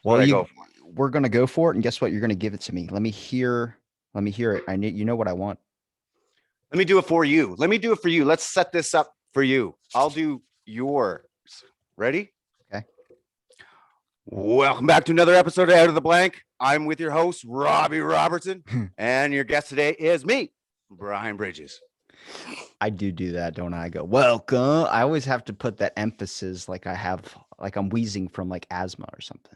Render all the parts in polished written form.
Well, What I go for? we're gonna go for it, and guess what? You're gonna give it to me. Let me hear. Let me hear it. I need. You know what I want. Let me do it for you. Let me do it for you. Let's set this up for you. I'll do yours. Ready? Okay. Welcome back to another episode of Out of the Blank. I'm with your host, Robbie Robertson, and your guest today is me, Brian Bridges. I do that, don't I? I go, welcome. I always have to put that emphasis like I'm wheezing from like asthma or something.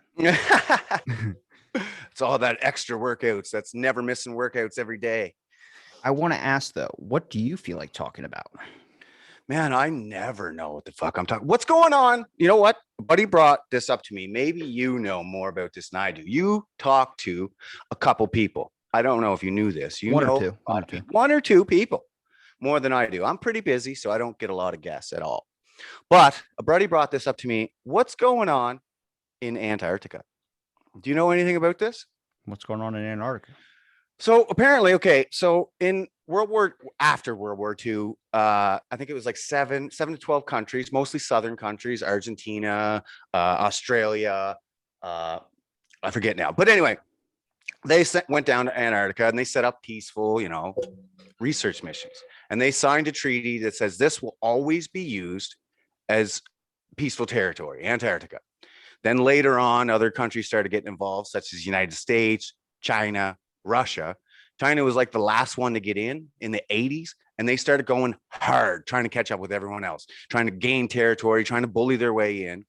It's all that extra workouts. That's never missing workouts every day. I want to ask though, what do you feel like talking about? Man, I never know what the fuck I'm talking. What's going on? You know what? A buddy brought this up to me. Maybe you know more about this than I do. You talk to a couple people. I don't know if you knew this. You One or know two. One or two. one or two people more than I do. I'm pretty busy, so I don't get a lot of guests at all. But a buddy brought this up to me. What's going on in Antarctica? Do you know anything about this? What's going on in Antarctica? So apparently, okay. So in after World War II, I think it was like seven to 12 countries, mostly southern countries, Argentina, Australia. I forget now, but anyway, they went down to Antarctica and they set up peaceful, research missions, and they signed a treaty that says this will always be used as peaceful territory, Antarctica. Then later on, other countries started getting involved, such as United States, China, Russia. China was like the last one to get in the 80s, and they started going hard, trying to catch up with everyone else, trying to gain territory, trying to bully their way in.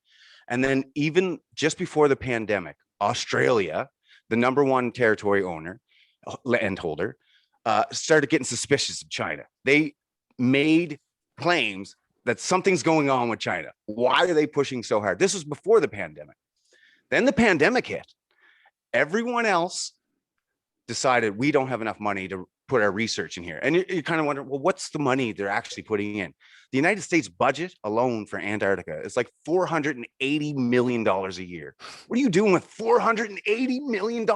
And then even just before the pandemic, Australia, the number one territory owner, landholder, started getting suspicious of China. They made claims that something's going on with China. Why are they pushing so hard? This was before the pandemic. Then the pandemic hit. Everyone else decided we don't have enough money to put our research in here. And you kind of wonder, well, what's the money they're actually putting in? The United States budget alone for Antarctica is like $480 million a year. What are you doing with $480 million?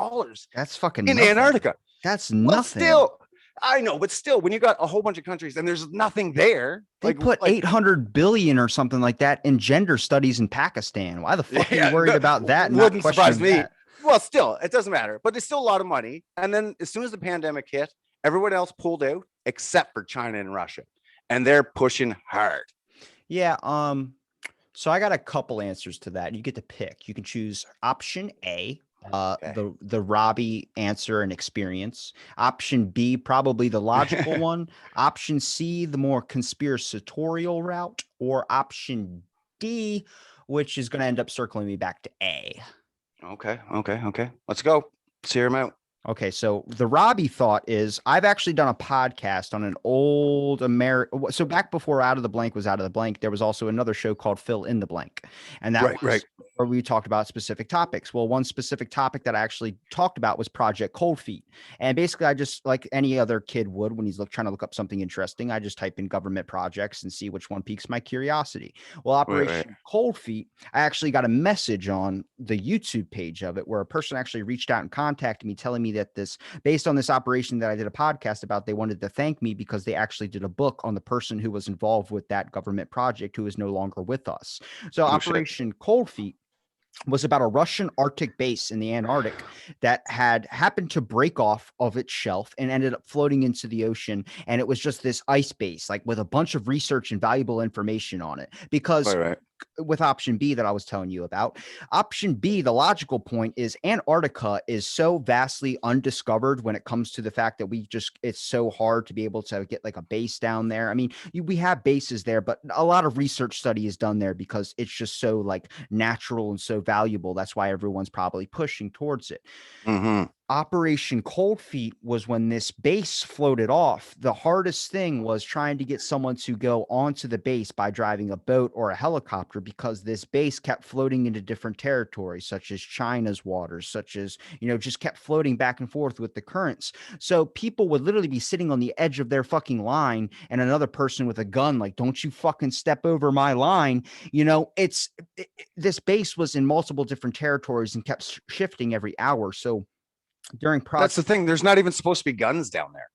That's fucking in nothing. Antarctica. That's nothing. Still, I know, but still, when you got a whole bunch of countries and there's nothing there, they put 800 billion or something like that in gender studies in Pakistan. Why the fuck are you worried about that? Wouldn't surprise me. That? Well, still, it doesn't matter, but it's still a lot of money. And then as soon as the pandemic hit, everyone else pulled out except for China and Russia, and they're pushing hard. Yeah. So I got a couple answers to that. You get to pick. You can choose option A, the Robbie answer and experience. Option B, probably the logical one. Option C, the more conspiratorial route, or option D, which is going to end up circling me back to A. Okay. Let's go. Let's hear him out. Okay, so the Robbie thought is I've actually done a podcast on an old So back before Out of the Blank was Out of the Blank, there was also another show called Fill in the Blank, and that was where we talked about specific topics. Well, one specific topic that I actually talked about was Project Cold Feet, and basically I just, like any other kid would when he's trying to look up something interesting, I just type in government projects and see which one piques my curiosity. Well, Operation Cold Feet, I actually got a message on the YouTube page of it where a person actually reached out and contacted me telling me that based on this operation that I did a podcast about, they wanted to thank me because they actually did a book on the person who was involved with that government project who is no longer with us. So Operation Cold Feet was about a Russian Arctic base in the Antarctic that had happened to break off of its shelf and ended up floating into the ocean. And it was just this ice base, like with a bunch of research and valuable information on it. Because with option B that I was telling you about, option B, the logical point is Antarctica is so vastly undiscovered when it comes to the fact that it's so hard to be able to get like a base down there. I mean, we have bases there, but a lot of research study is done there because it's just so like natural and so valuable. That's why everyone's probably pushing towards it. Mm-hmm. Operation Cold Feet was when this base floated off. The hardest thing was trying to get someone to go onto the base by driving a boat or a helicopter, because this base kept floating into different territories, such as China's waters, such as, just kept floating back and forth with the currents. So people would literally be sitting on the edge of their fucking line and another person with a gun, like, don't you fucking step over my line. This base was in multiple different territories and kept shifting every hour. So that's the thing. There's not even supposed to be guns down there.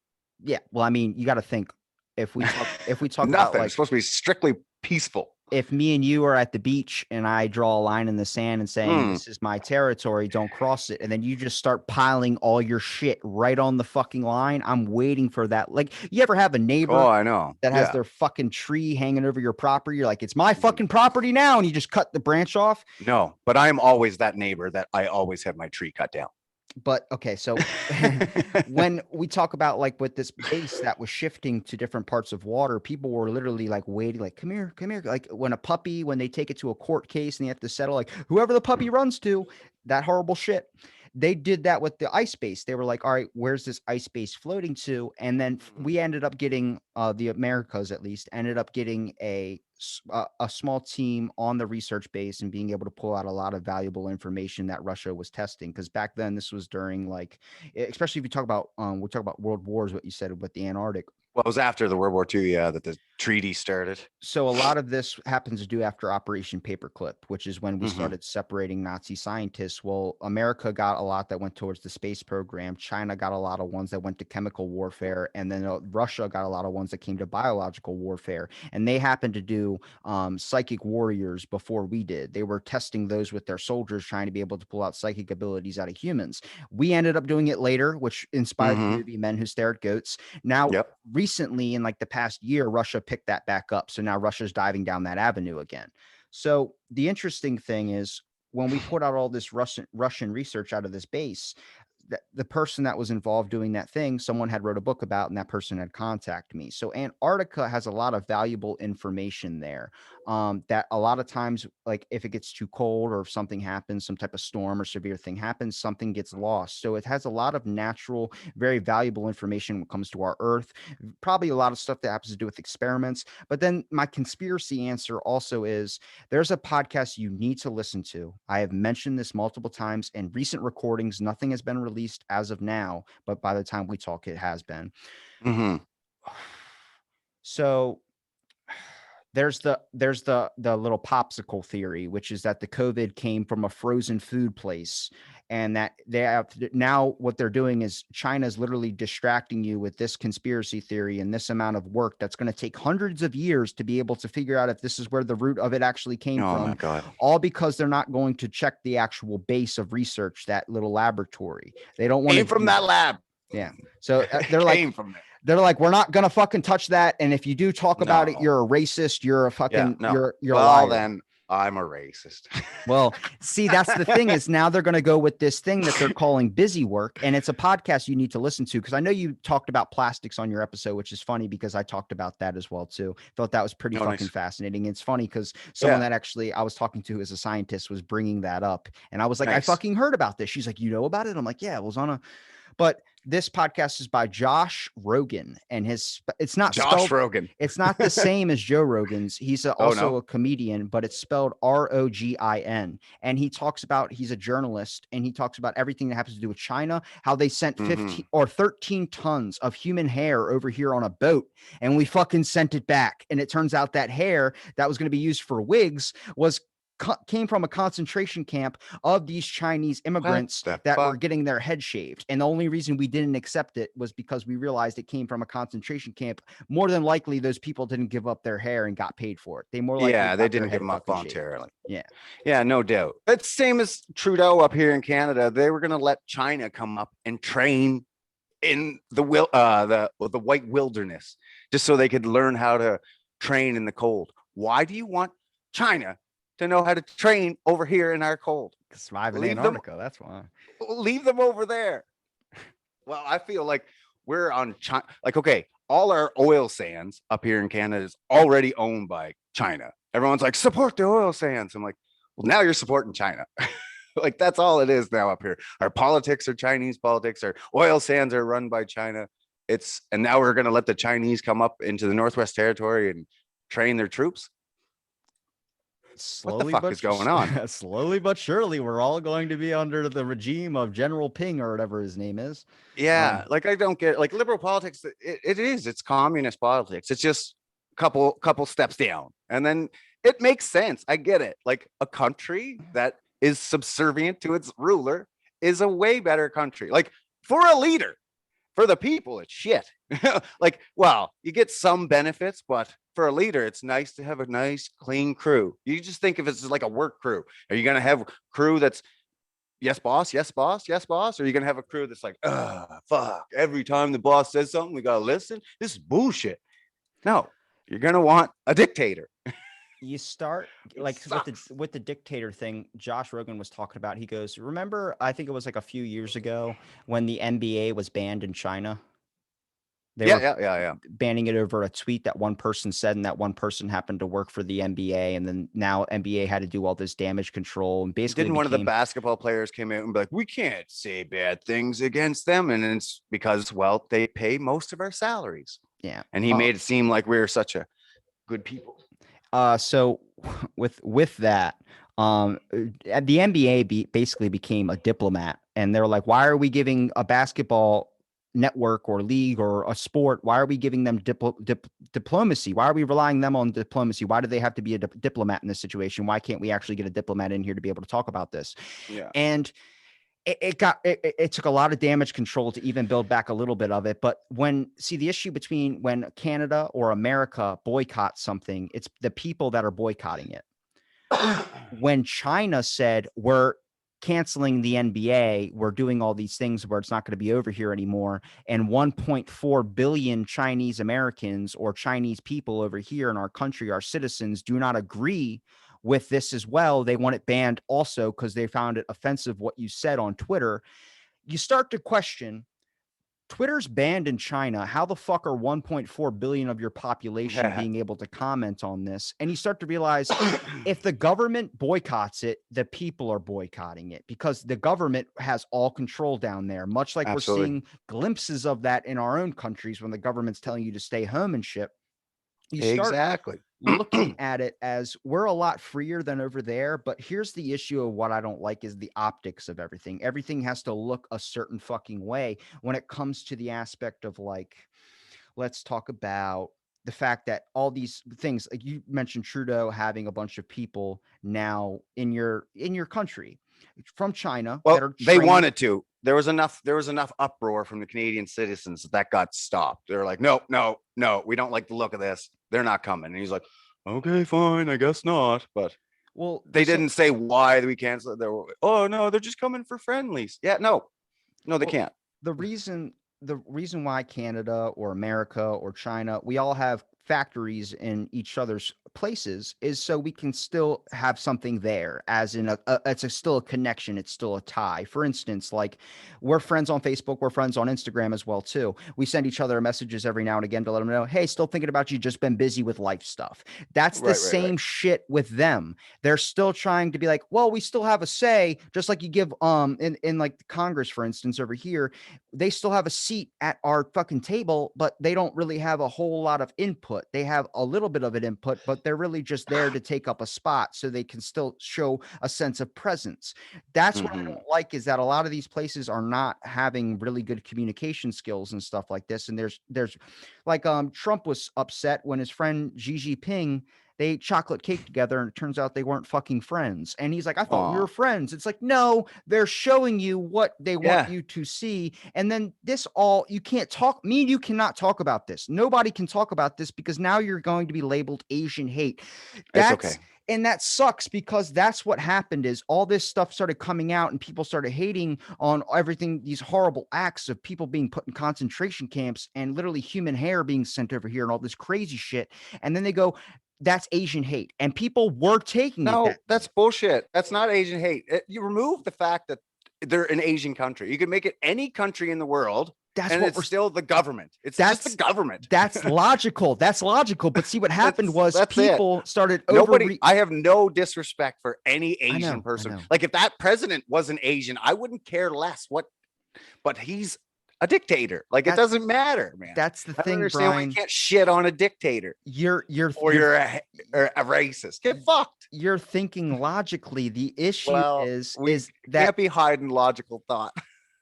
Yeah. Well, I mean, you got to think if we talk nothing. about It's supposed to be strictly peaceful. if me and you are at the beach and I draw a line in the sand and saying, this is my territory, don't cross it. And then you just start piling all your shit right on the fucking line. I'm waiting for that. Like, you ever have a neighbor I know. that has their fucking tree hanging over your property? You're like, it's my fucking property now. And you just cut the branch off. No, but I'm always that neighbor that I always have my tree cut down. But okay, so when we talk about like with this base that was shifting to different parts of water, people were literally like waiting, like, come here, come here. Like when they take it to a court case and they have to settle, like whoever the puppy runs to, that horrible shit. They did that with the ice base. They were like, all right, where's this ice base floating to? And then we ended up getting, the Americas at least, ended up getting a small team on the research base and being able to pull out a lot of valuable information that Russia was testing. Because back then, this was during like, especially if you talk about, we'll talk about world wars, what you said with the Antarctic. Well, it was after the World War II, that the treaty started. So a lot of this happens to do after Operation Paperclip, which is when we started separating Nazi scientists. Well, America got a lot that went towards the space program. China got a lot of ones that went to chemical warfare. And then Russia got a lot of ones that came to biological warfare. And they happened to do psychic warriors before we did. They were testing those with their soldiers, trying to be able to pull out psychic abilities out of humans. We ended up doing it later, which inspired the movie Men Who Stare at Goats. Now, recently, in like the past year, Russia picked that back up. So now Russia's diving down that avenue again. So the interesting thing is when we put out all this Russian research out of this base, the person that was involved doing that thing, someone had wrote a book about, and that person had contacted me. So Antarctica has a lot of valuable information there, that a lot of times, like if it gets too cold or if something happens, some type of storm or severe thing happens, something gets lost. So it has a lot of natural, very valuable information when it comes to our Earth, probably a lot of stuff that happens to do with experiments. But then my conspiracy answer also is there's a podcast you need to listen to. I have mentioned this multiple times in recent recordings. Nothing has been released as of now, but by the time we talk, it has been. So there's the little popsicle theory, which is that the COVID came from a frozen food place, and that they have now what they're doing is China's literally distracting you with this conspiracy theory and this amount of work that's going to take hundreds of years to be able to figure out if this is where the root of it actually came from. My God. All because they're not going to check the actual base of research, that little laboratory. They don't want to from that lab. Yeah. So they're like, from there. They're like, we're not gonna fucking touch that. And if you do talk about it, you're a racist. You're a fucking you're a liar. Then I'm a racist. Well, see, that's the thing is now they're gonna go with this thing that they're calling busy work, and it's a podcast you need to listen to because I know you talked about plastics on your episode, which is funny because I talked about that as well too. Thought that was pretty fucking fascinating. It's funny because someone that actually I was talking to as a scientist was bringing that up, and I was like, I fucking heard about this. She's like, you know about it? I'm like, yeah, it was on a. But this podcast is by Josh Rogan, and it's not Josh Rogan. It's not the same as Joe Rogan's. He's also a comedian, but it's spelled Rogin. And he talks about, he's a journalist, and he talks about everything that happens to do with China, how they sent 15 or 13 tons of human hair over here on a boat, and we fucking sent it back. And it turns out that hair that was going to be used for wigs came from a concentration camp of these Chinese immigrants that were getting their head shaved. And the only reason we didn't accept it was because we realized it came from a concentration camp. More than likely, those people didn't give up their hair and got paid for it. They more likely they didn't give them up voluntarily. Shaved. Yeah, no doubt. It's same as Trudeau up here in Canada. They were going to let China come up and train in the white wilderness just so they could learn how to train in the cold. Why do you want China to know how to train over here in our cold? Survive in Antarctica, that's why. Leave them over there. Well, I feel like we're on China. Like, okay, all our oil sands up here in Canada is already owned by China. Everyone's like, support the oil sands. I'm like, well, now you're supporting China. Like, that's all it is now up here. Our politics are Chinese politics. Our oil sands are run by China. And now we're going to let the Chinese come up into the Northwest Territory and train their troops. Slowly, what the fuck is going on? Slowly but surely, we're all going to be under the regime of General Ping or whatever his name is. Yeah, like I don't get like liberal politics. It's communist politics. It's just a couple steps down, and then it makes sense. I get it. Like a country that is subservient to its ruler is a way better country. Like for a leader, For the people, it's shit. Like, well, you get some benefits, but for a leader, it's nice to have a nice, clean crew. You just think of it as like a work crew. Are you going to have crew that's yes, boss, yes, boss, yes, boss? Or are you going to have a crew that's like, fuck, every time the boss says something, we got to listen? This is bullshit. No, you're going to want a dictator. You start like with the dictator thing. Josh Rogan was talking about. He goes, "Remember, I think it was like a few years ago when the NBA was banned in China. They were banning it over a tweet that one person said, and that one person happened to work for the NBA, and then now NBA had to do all this damage control and basically didn't one of the basketball players came out and be like, we can't say bad things against them, and it's because, well, they pay most of our salaries. Yeah, and he made it seem like we were such a good people. So with that, the NBA basically became a diplomat, and they're like, why are we giving a basketball network or league or a sport? Why are we giving them diplomacy? Why are we relying them on diplomacy? Why do they have to be a diplomat in this situation? Why can't we actually get a diplomat in here to be able to talk about this? Yeah. And it took a lot of damage control to even build back a little bit of it. But the issue between when Canada or America boycotts something, it's the people that are boycotting it. When China said, we're canceling the NBA, we're doing all these things where it's not going to be over here anymore, and 1.4 billion Chinese Americans or Chinese people over here in our country, our citizens, do not agree with this as well. They want it banned also because they found it offensive what you said on Twitter. You start to question, Twitter's banned in China. How the fuck are 1.4 billion of your population being able to comment on this? And you start to realize if the government boycotts it, the people are boycotting it because the government has all control down there, much like we're seeing glimpses of that in our own countries when the government's telling you to stay home and shit. You start looking at it as we're a lot freer than over there. But here's the issue of what I don't like is the optics of everything. Everything has to look a certain fucking way when it comes to the aspect of, like, let's talk about the fact that all these things, like you mentioned Trudeau having a bunch of people now in your country from China. Well, they wanted to. There was enough uproar from the Canadian citizens that got stopped. They're like, no, we don't like the look of this. They're not coming. And he's like, okay, fine, I guess not. But well, they didn't say why we canceled. They were, oh no, they're just coming for friendlies. Yeah, no, they can't. The reason why Canada or America or China, we all have factories in each other's places, is so we can still have something there, as in still a connection, it's still a tie. For instance, like, we're friends on Facebook, we're friends on Instagram as well too. We send each other messages every now and again to let them know, hey, still thinking about you, just been busy with life stuff. That's the same shit with them. They're still trying to be like, well, we still have a say, just like you give in like the Congress, for instance, over here, they still have a seat at our fucking table, but they don't really have a whole lot of input. They have a little bit of an input, but they're really just there to take up a spot so they can still show a sense of presence. That's what I don't like, is that a lot of these places are not having really good communication skills and stuff like this. And there's like, Trump was upset when his friend Xi Jinping, they ate chocolate cake together, and it turns out they weren't fucking friends. And he's like, I thought we were friends. It's like, no, they're showing you what they want you to see. And then you can't talk, me and you cannot talk about this. Nobody can talk about this because now you're going to be labeled Asian hate. That's okay. And that sucks, because that's what happened, is all this stuff started coming out and people started hating on everything, these horrible acts of people being put in concentration camps and literally human hair being sent over here and all this crazy shit. And then they go, that's Asian hate. And people were taking it. No, that's bullshit. That's not Asian hate. You remove the fact that they're an Asian country. You can make it any country in the world. It's still the government. Just the government. That's logical. That's logical. But see, what happened was people started I have no disrespect for any Asian person. Like, if that president wasn't Asian, I wouldn't care less. But he's a dictator. Like, it doesn't matter, man. That's the thing, Brian. Why you can't shit on a dictator. You're a racist. Get fucked. You're thinking logically. The issue is that can't be hiding logical thought.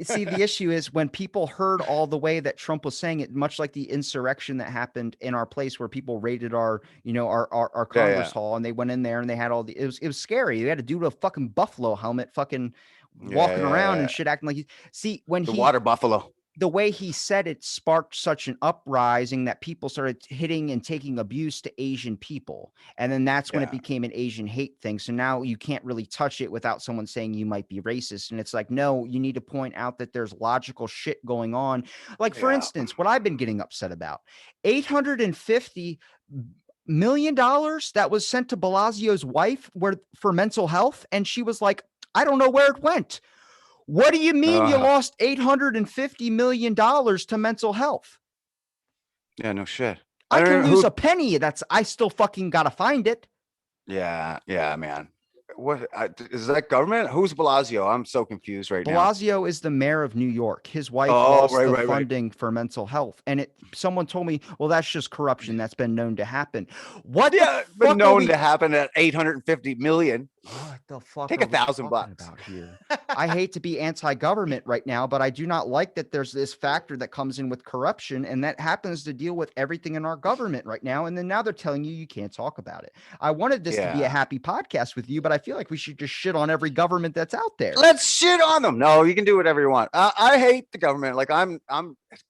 See, the issue is when people heard all the way that Trump was saying it, much like the insurrection that happened in our place where people raided our Congress hall, and they went in there and they had all it was scary. They had a dude with a fucking buffalo helmet fucking walking around and shit, acting like water buffalo. the way he said it sparked such an uprising that people started hitting and taking abuse to Asian people. And then that's when it became an Asian hate thing. So now you can't really touch it without someone saying you might be racist. And it's like, no, you need to point out that there's logical shit going on. Like, for instance, what I've been getting upset about, $850 million that was sent to Balasio's wife for mental health. And she was like, I don't know where it went. What do you mean you lost $850 million to mental health? Yeah, no shit. I can lose a penny. I still fucking gotta find it. Yeah, man. What is that government? Who's Blasio? I'm so confused right now. Blasio is the mayor of New York. His wife lost the funding for mental health. And someone told me, well, that's just corruption. That's been known to happen. What? Yeah, been known to happen at 850 million. What the fuck? Take $1,000 about here. I hate to be anti-government right now, but I do not like that there's this factor that comes in with corruption, and that happens to deal with everything in our government right now. And then now they're telling you can't talk about it. I wanted this to be a happy podcast with you, but I feel like we should just shit on every government that's out there. Let's shit on them. No, you can do whatever you want. I hate the government. Like I'm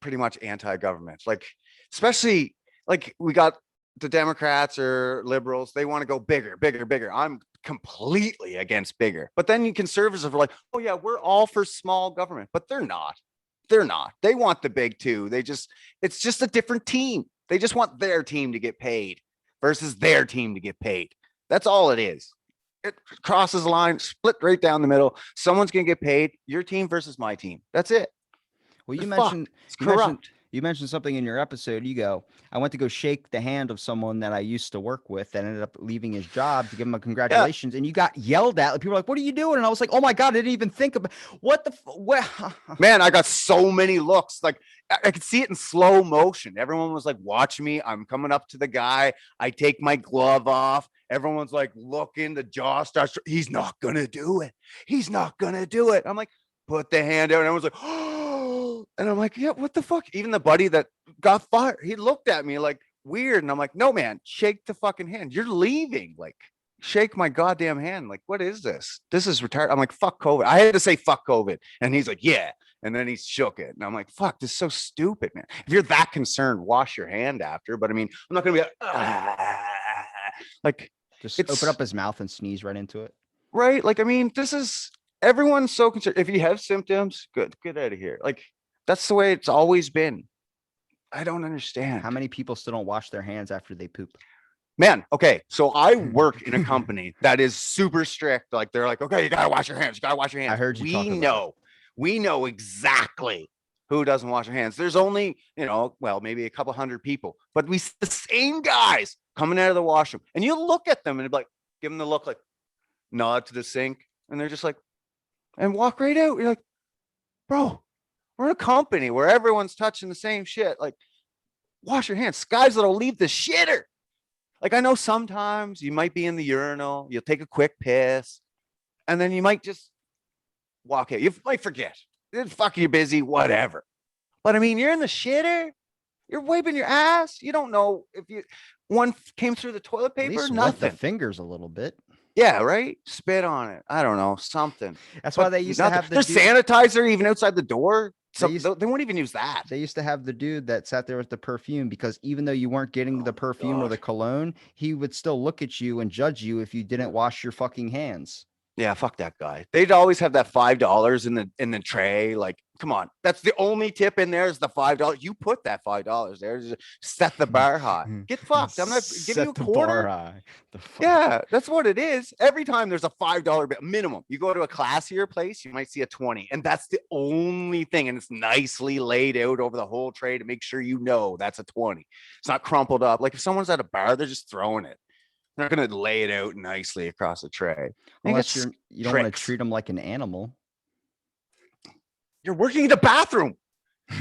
pretty much anti-government. Like, especially like we got the Democrats or liberals, they want to go bigger. I'm completely against bigger. But then you conservatives are like, oh yeah, we're all for small government, but they're not. They want the big too. It's just a different team. They just want their team to get paid versus their team to get paid. That's all it is. It crosses the line, split right down the middle. Someone's going to get paid. Your team versus my team. That's it. Well, you mentioned something in your episode. You go, I went to go shake the hand of someone that I used to work with that ended up leaving his job to give him a congratulations. And you got yelled at. People were like, what are you doing? And I was like, oh my God, I didn't even think about what Man, I got so many looks. Like I could see it in slow motion. Everyone was like watching me. I'm coming up to the guy. I take my glove off. Everyone's like looking, the jaw starts. He's not going to do it. I'm like, put the hand out. And everyone's like, oh, and I'm like, yeah, what the fuck? Even the buddy that got fired, he looked at me like weird. And I'm like, no, man, shake the fucking hand. You're leaving. Like, shake my goddamn hand. Like, what is this? This is retired. I'm like, fuck COVID. I had to say fuck COVID. And he's like, yeah. And then he shook it. And I'm like, fuck, this is so stupid, man. If you're that concerned, wash your hand after. But I mean, I'm not going to be like, just open up his mouth and sneeze right into it. Right. Like, I mean, everyone's so concerned. If you have symptoms, good, get out of here. Like, that's the way it's always been. I don't understand. How many people still don't wash their hands after they poop? Man, okay. So I work in a company that is super strict. Like, they're like, okay, you got to wash your hands. I heard you we know exactly who doesn't wash their hands. There's only, maybe a couple hundred people, but we see the same guys coming out of the washroom. And you look at them and be like, give them the look, like nod to the sink. And they're just like, and walk right out. You're like, bro, we're in a company where everyone's touching the same shit. Like, wash your hands. Guys that'll leave the shitter. Like, I know sometimes you might be in the urinal, you'll take a quick piss, and then you might just walk out. You might forget. Fuck, you're busy, whatever. But I mean, you're in the shitter. You're wiping your ass. You don't know if one came through the toilet paper. At least nothing. Wet the fingers a little bit. Yeah, right. Spit on it. I don't know, something. That's why they used to have there's sanitizer even outside the door. They won't even use that. They used to have the dude that sat there with the perfume, because even though you weren't getting the perfume or the cologne, he would still look at you and judge you if you didn't wash your fucking hands. Yeah, fuck that guy. They'd always have that $5 in the tray. Like, come on, that's the only tip in there is the $5. You put that $5 there, just set the bar high. Get fucked. I'm not giving you a quarter. Yeah, that's what it is. Every time there's a $5 bill minimum. You go to a classier place, you might see a 20, and that's the only thing. And it's nicely laid out over the whole tray to make sure that's a 20. It's not crumpled up. Like if someone's at a bar, they're just throwing it. They're not going to lay it out nicely across the tray. Unless you don't want to treat them like an animal. You're working in the bathroom.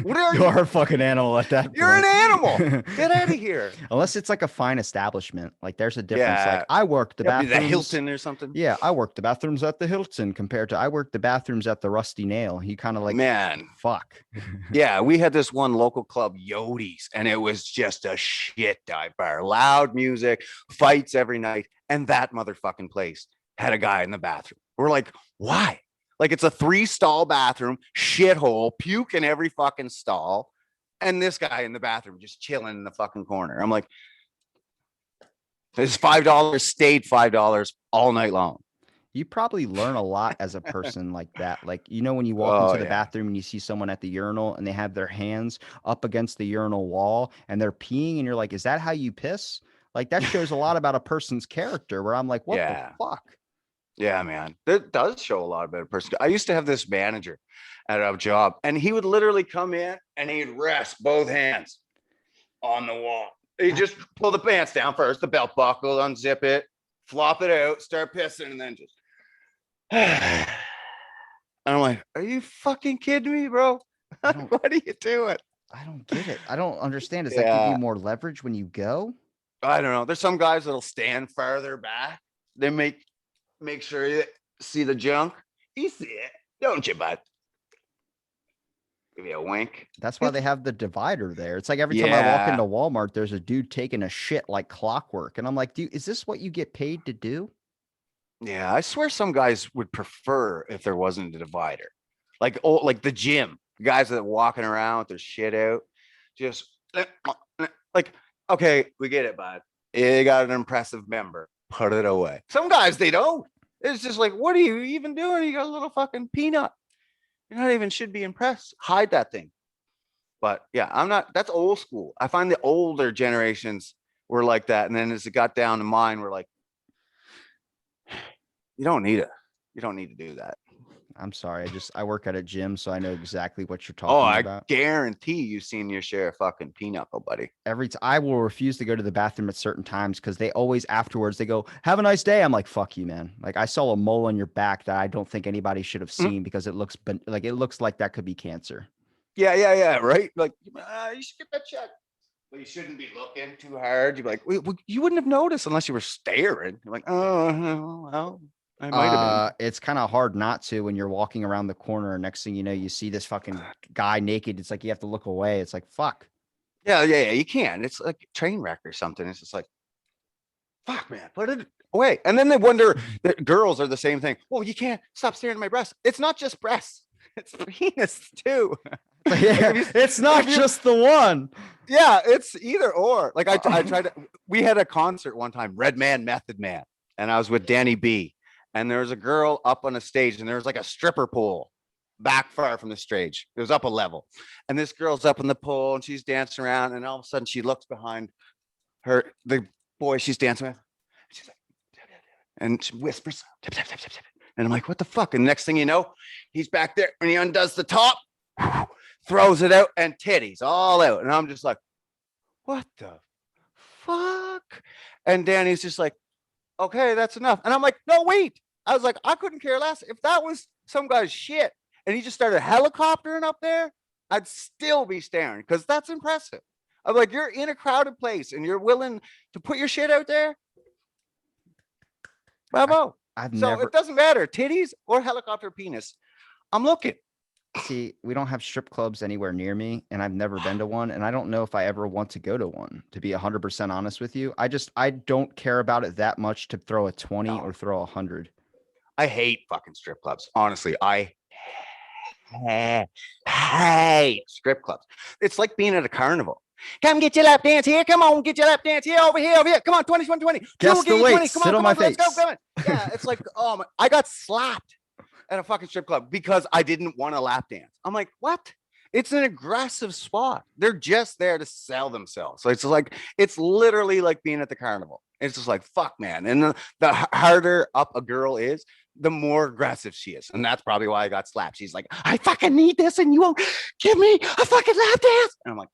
What are you? You're a fucking animal at that point. You're an animal. Get out of here. Unless it's like a fine establishment. Like there's a difference. Yeah. Like I worked the bathrooms. The Hilton or something. Yeah, I worked the bathrooms at the Hilton compared to I worked the bathrooms at the Rusty Nail. He kind of like, man, fuck. Yeah, we had this one local club, Yodi's, and it was just a shit dive bar. Loud music, fights every night. And that motherfucking place had a guy in the bathroom. We're like, why? Like it's a 3-stall bathroom, shithole, puke in every fucking stall. And this guy in the bathroom just chilling in the fucking corner. I'm like, his $5 stayed $5 all night long. You probably learn a lot as a person like that. Like, when you walk into the bathroom and you see someone at the urinal and they have their hands up against the urinal wall and they're peeing and you're like, is that how you piss? Like, that shows a lot about a person's character where I'm like, what the fuck? Yeah, man. That does show a lot about a person. I used to have this manager at a job and he would literally come in and he'd rest both hands on the wall. He'd just pull the pants down first, the belt buckle, unzip it, flop it out, start pissing, and then just and I'm like, are you fucking kidding me, bro? What are you doing? I don't get it. I don't understand. Does that give you more leverage when you go? I don't know. There's some guys that'll stand farther back. They make sure you see the junk. You see it, don't you, bud? Give you a wink. That's why they have the divider there. It's like every time I walk into Walmart, there's a dude taking a shit like clockwork. And I'm like, dude, is this what you get paid to do? Yeah, I swear some guys would prefer if there wasn't a divider. Like the gym. Guys that are walking around with their shit out. Just like, okay, we get it, bud. You got an impressive member. Put it away. Some guys, they don't. It's just like, what are you even doing? You got a little fucking peanut. You're not even should be impressed. Hide that thing. But yeah, I'm not. That's old school. I find the older generations were like that. And then as it got down to mine, we're like, you don't need it. You don't need to do that. I'm sorry. I work at a gym, so I know exactly what you're talking about. I guarantee you've seen your share of fucking pinochle, buddy. I will refuse to go to the bathroom at certain times because they always afterwards they go, "Have a nice day." I'm like, "Fuck you, man." Like I saw a mole on your back that I don't think anybody should have seen because it looks like that could be cancer. Yeah. Right? Like you should get that checked. But you shouldn't be looking too hard. You'd be like, you wouldn't have noticed unless you were staring. You're like, oh, well. I might have been. It's kind of hard not to when you're walking around the corner. And next thing you know, you see this fucking guy naked. It's like you have to look away. It's like, fuck. Yeah. You can. It's like a train wreck or something. It's just like, fuck, man, put it away. And then they wonder that girls are the same thing. Well, you can't stop staring at my breasts. It's not just breasts. It's penis too. Yeah, it's not just the one. Yeah, it's either or. Like I tried to. We had a concert one time, Red Man, Method Man, and I was with Danny B. And there was a girl up on a stage, and there was like a stripper pole back far from the stage. It was up a level, and this girl's up on the pole, and she's dancing around, and all of a sudden she looks behind her, the boy she's dancing with, and she's like, and she whispers, tip, tip, tip, tip, tip. And I'm like, what the fuck? And next thing you know, he's back there, and he undoes the top, throws it out, and titties all out. And I'm just like, what the fuck? And Danny's just like, okay, that's enough. And I'm like, no, wait. I was like, I couldn't care less. If that was some guy's shit and he just started helicoptering up there, I'd still be staring because that's impressive. I'm like, you're in a crowded place and you're willing to put your shit out there. Bravo. It doesn't matter, titties or helicopter penis. I'm looking. See, we don't have strip clubs anywhere near me, and I've never been to one, and I don't know if I ever want to go to one, to be 100% honest with you. I don't care about it that much to throw a 20 or throw 100. I hate fucking strip clubs. Honestly, I hate strip clubs. It's like being at a carnival. Come get your lap dance here. Come on, get your lap dance here, over here, over here. Come on, 20, 20, 20. Guess the weight. Sit on my face. Let's go, come on. Yeah, it's like, oh my, I got slapped at a fucking strip club because I didn't want a lap dance. I'm like, what? It's an aggressive spot. They're just there to sell themselves. So it's literally like being at the carnival. It's just like, fuck, man. And the harder up a girl is, the more aggressive she is. And that's probably why I got slapped. She's like, I fucking need this and you won't give me a fucking lap dance. And I'm like,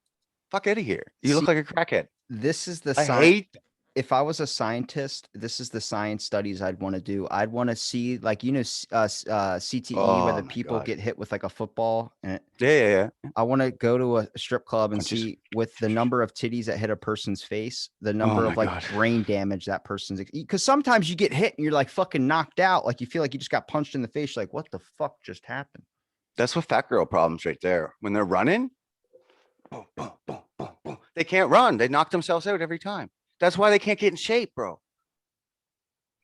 fuck out of here. You look like a crackhead. This is the I hate. If I was a scientist, this is the science studies I'd want to do. I'd want to see, like, CTE, where the people get hit with like a football. And yeah. I want to go to a strip club and see with the number of titties that hit a person's face, the number of brain damage that person's, because sometimes you get hit and you're like fucking knocked out. Like you feel like you just got punched in the face. Like, what the fuck just happened? That's what fat girl problems right there. When they're running, boom, boom, boom, boom, boom. They can't run. They knock themselves out every time. That's why they can't get in shape, bro.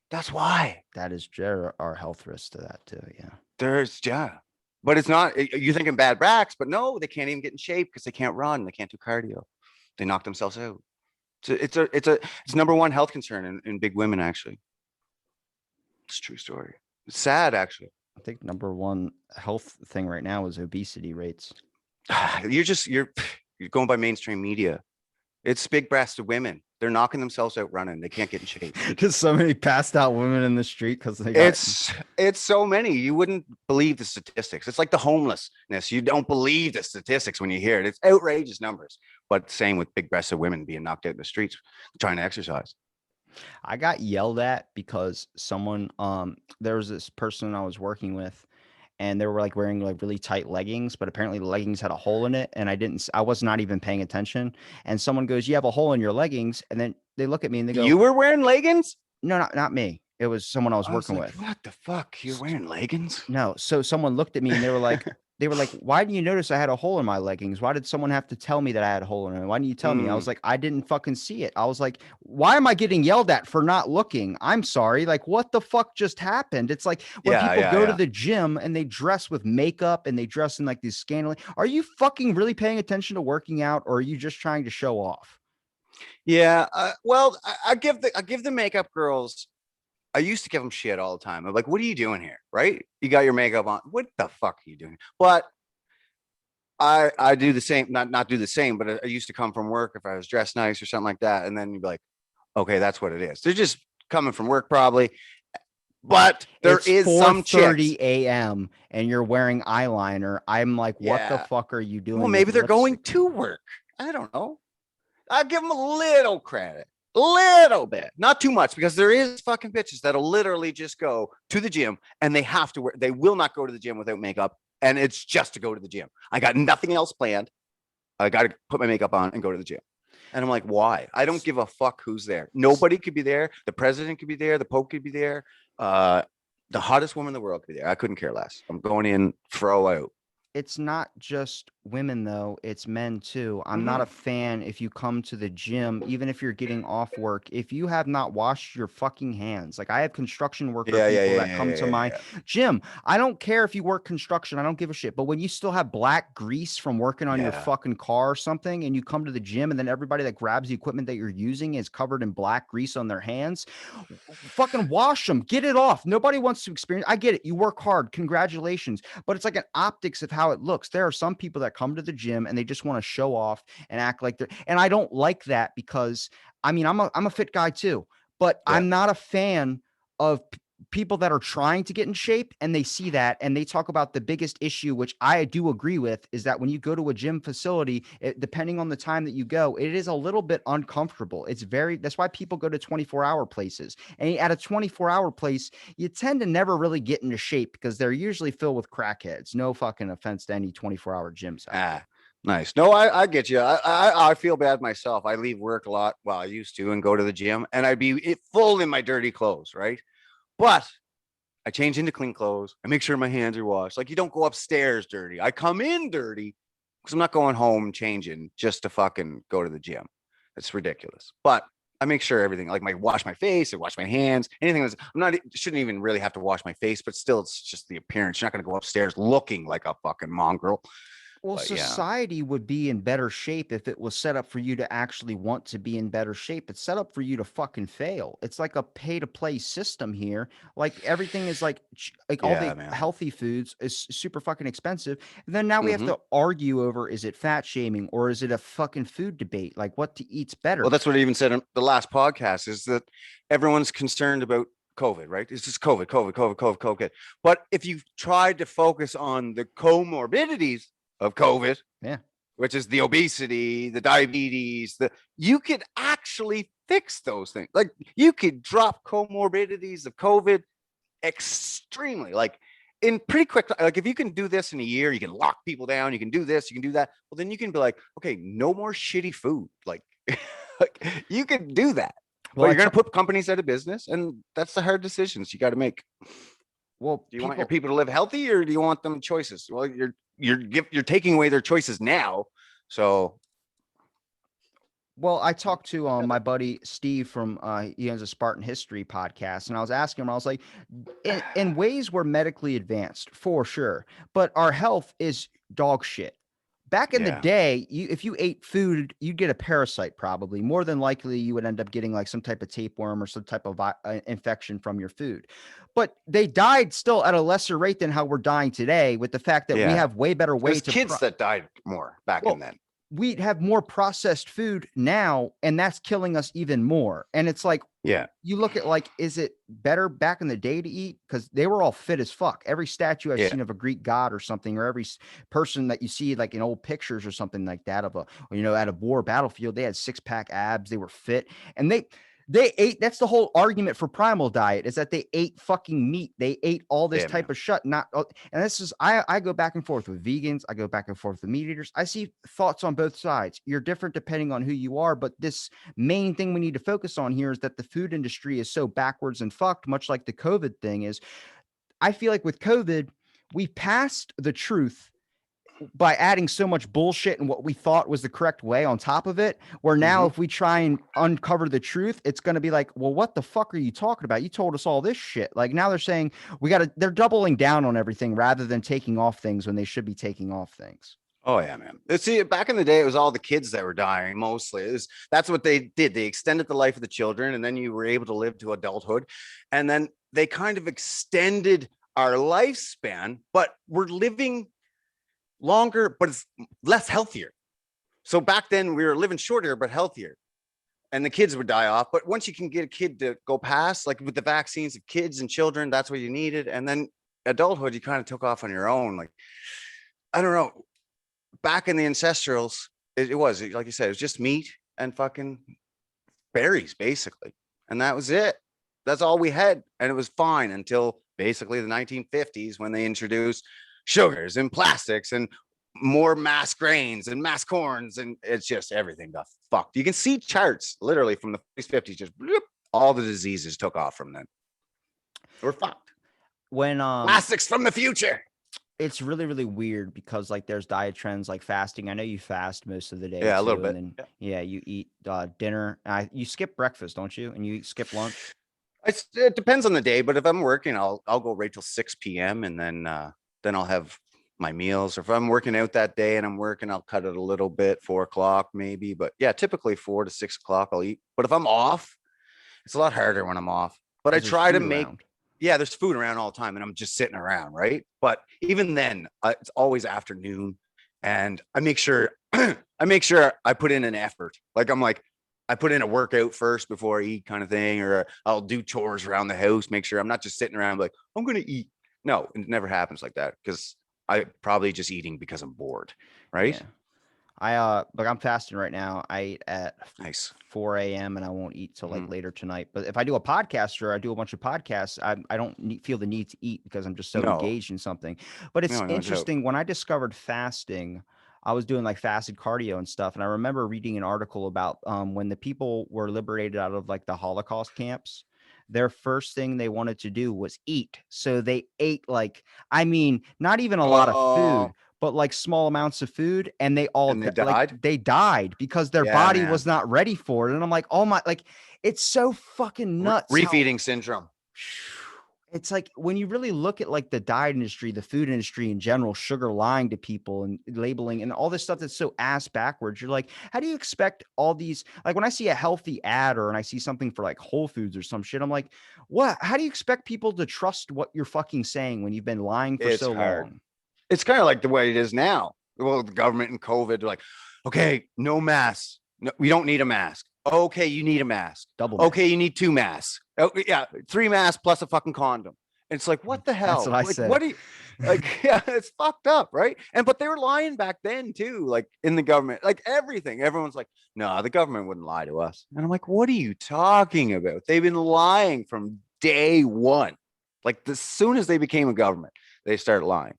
That's why. That is our health risk to that too. Yeah. But it's not, you're thinking bad backs, but no, they can't even get in shape because they can't run. They can't do cardio. They knock themselves out. It's number one health concern in big women, actually. It's a true story. It's sad, actually. I think number one health thing right now is obesity rates. You're going by mainstream media. It's big breasted women. They're knocking themselves out running. They can't get in shape. Just so many passed out women in the street because they it's so many. You wouldn't believe the statistics. It's like the homelessness. You don't believe the statistics when you hear it. It's outrageous numbers. But same with big breasted women being knocked out in the streets trying to exercise. I got yelled at because someone there was this person I was working with, and they were like wearing like really tight leggings, but apparently the leggings had a hole in it, and I was not even paying attention. And someone goes, "You have a hole in your leggings," and then they look at me and they go, "You were wearing leggings?" No, not me. It was someone I was working with. What the fuck? You're wearing leggings? No. So someone looked at me and they were like, why didn't you notice I had a hole in my leggings? Why did someone have to tell me that I had a hole in it? Why didn't you tell me? I was like, I didn't fucking see it. I was like, why am I getting yelled at for not looking? I'm sorry. Like, what the fuck just happened? It's like when people go to the gym and they dress with makeup and they dress in like these scantily. Are you fucking really paying attention to working out, or are you just trying to show off? Yeah. Well, I give the makeup girls. I used to give them shit all the time. I'm like, what are you doing here? Right? You got your makeup on. What the fuck are you doing? But I do the same, not do the same, but I used to come from work if I was dressed nice or something like that. And then you'd be like, okay, that's what it is. They're just coming from work probably. But there is some 4:30 a.m. and you're wearing eyeliner. I'm like, what the fuck are you doing? Well, maybe they're going to work. I don't know. I'll give them a little credit. Little bit, not too much, because there is fucking bitches that'll literally just go to the gym and they have to wear, they will not go to the gym without makeup, and it's just to go to the gym. I got nothing else planned. I got to put my makeup on and go to the gym. And I'm like, why? I don't give a fuck who's there. Nobody could be there. The president could be there. The Pope could be there. The hottest woman in the world could be there. I couldn't care less. I'm going in, throw out. It's not just women though, it's men too. I'm not a fan if you come to the gym, even if you're getting off work, if you have not washed your fucking hands. Like I have construction worker people that come to my gym. I don't care if you work construction, I don't give a shit. But when you still have black grease from working on your fucking car or something, and you come to the gym and then everybody that grabs the equipment that you're using is covered in black grease on their hands, fucking wash them, get it off. Nobody wants to experience. I get it. You work hard. Congratulations. But it's like an optics of how it looks. There are some people that come to the gym and they just want to show off and act like they're, and I don't like that, because I mean, I'm a fit guy too, but I'm not a fan of people that are trying to get in shape and they see that and they talk about the biggest issue, which I do agree with, is that when you go to a gym facility, depending on the time that you go, it is a little bit uncomfortable. That's why people go to 24-hour places. And at a 24-hour place, you tend to never really get into shape because they're usually filled with crackheads. No fucking offense to any 24-hour gyms out there. Nice. No, I get you. I feel bad myself. I leave work a lot. Well, I used to, and go to the gym, and I'd be full in my dirty clothes, right? But I change into clean clothes. I make sure my hands are washed. Like, you don't go upstairs dirty. I come in dirty because I'm not going home changing just to fucking go to the gym. It's ridiculous. But I make sure everything, like wash my face, I wash my hands, anything that's, shouldn't even really have to wash my face, but still, it's just the appearance. You're not going to go upstairs looking like a fucking mongrel. Well, society would be in better shape if it was set up for you to actually want to be in better shape. It's set up for you to fucking fail. It's like a pay to play system here. Like everything is like all the healthy foods is super fucking expensive. And then now we have to argue over, is it fat shaming or is it a fucking food debate? Like what to eat's better. Well, that's what I even said in the last podcast, is that everyone's concerned about COVID, right? It's just COVID. But if you tried to focus on the comorbidities of COVID, which is the obesity, the diabetes, you could actually fix those things. Like you could drop comorbidities of COVID extremely, like in pretty quick. Like if you can do this in a year, you can lock people down, you can do this, you can do that. Well, then you can be like, okay, no more shitty food. Like, like you can do that. Well, you're going to put companies out of business, and that's the hard decisions you got to make. Well, do you want your people to live healthy, or do you want them choices? Well, you're taking away their choices now. So Well, I talked to my buddy Steve from he owns a Spartan History podcast, and I was asking him, I was like, in ways we're medically advanced for sure, but our health is dog shit. Back in the Yeah. day, if you ate food, you'd get a parasite probably. More than likely, you would end up getting like some type of tapeworm or some type of infection from your food. But they died still at a lesser rate than how we're dying today, with the fact that we Yeah. have way better way There's to kids that died more back in well, then. we have more processed food now, and that's killing us even more. And it's like, Yeah. you look at like, is it better back in the day to eat? Because they were all fit as fuck. Every statue I've Yeah. seen of a Greek god or something, or every person that you see like in old pictures or something like that of a, at a war battlefield, they had 6-pack abs, they were fit, and they ate. That's the whole argument for primal diet, is that they ate fucking meat. They ate all this type of shit. And this is, I go back and forth with vegans. I go back and forth with meat eaters. I see thoughts on both sides. You're different depending on who you are. But this main thing we need to focus on here is that the food industry is so backwards and fucked, much like the COVID thing is. I feel like with COVID, we passed the truth by adding so much bullshit and what we thought was the correct way on top of it, where now if we try and uncover the truth, it's going to be like, well, what the fuck are you talking about? You told us all this shit. Like now they're saying they're doubling down on everything rather than taking off things when they should be taking off things. Oh yeah, man. See, back in the day, it was all the kids that were dying mostly. That's what they did. They extended the life of the children, and then you were able to live to adulthood. And then they kind of extended our lifespan, but we're living longer, but it's less healthier. So back then we were living shorter, but healthier. And the kids would die off. But once you can get a kid to go past, like with the vaccines of kids and children, that's what you needed. And then adulthood, you kind of took off on your own. Like, I don't know. Back in the ancestrals, it was, like you said, it was just meat and fucking berries, basically. And that was it. That's all we had. And it was fine until basically the 1950s when they introduced sugars and plastics and more mass grains and mass corns. And it's just everything got fucked. You can see charts literally from the 50s, just bloop, all the diseases took off from then. We're fucked. When plastics from the future. It's really, really weird because like there's diet trends like fasting. I know you fast most of the day. Yeah, a little bit. And then, you eat dinner. You skip breakfast, don't you? And you skip lunch. It depends on the day, but if I'm working, I'll go right till 6 p.m. and then I'll have my meals. Or if I'm working out that day and I'm working, I'll cut it a little bit, 4 o'clock maybe. But yeah, typically 4 to 6 o'clock I'll eat. But if I'm off, it's a lot harder when I'm off. But I try to make there's food around all the time and I'm just sitting around, right? But even then, it's always afternoon, and I make sure I put in an effort. Like I put in a workout first before I eat, kind of thing, or I'll do chores around the house, make sure I'm not just sitting around like I'm going to eat. No, it never happens like that because I probably just eating because I'm bored, right? Yeah. I'm fasting right now. I eat at 4 a.m. and I won't eat till like later tonight. But if I do a podcast or I do a bunch of podcasts, I don't feel the need to eat because I'm just so engaged in something. But it's interesting. When I discovered fasting, I was doing like fasted cardio and stuff. And I remember reading an article about when the people were liberated out of like the Holocaust camps, their first thing they wanted to do was eat. So they ate not even a lot of food, but like small amounts of food, and they all died. They died because their body was not ready for it. And I'm like, oh my, like it's so fucking nuts. Refeeding syndrome. It's like when you really look at like the diet industry, the food industry in general, sugar lying to people and labeling and all this stuff that's so ass backwards. You're like, how do you expect all these? Like when I see a healthy ad or and I see something for like Whole Foods or some shit, I'm like, what? How do you expect people to trust what you're fucking saying when you've been lying for so long? It's kind of like the way it is now. Well, the government and COVID, they're like, okay, no masks. No, we don't need a mask. Okay, you need a mask. Double. Okay, you need 2 masks. Oh, yeah, 3 masks plus a fucking condom. And it's like, what the hell? That's what I said. What do you it's fucked up, right? But they were lying back then too, like in the government, like everything. Everyone's like, no, the government wouldn't lie to us. And I'm like, what are you talking about? They've been lying from day one. Like as soon as they became a government, they started lying.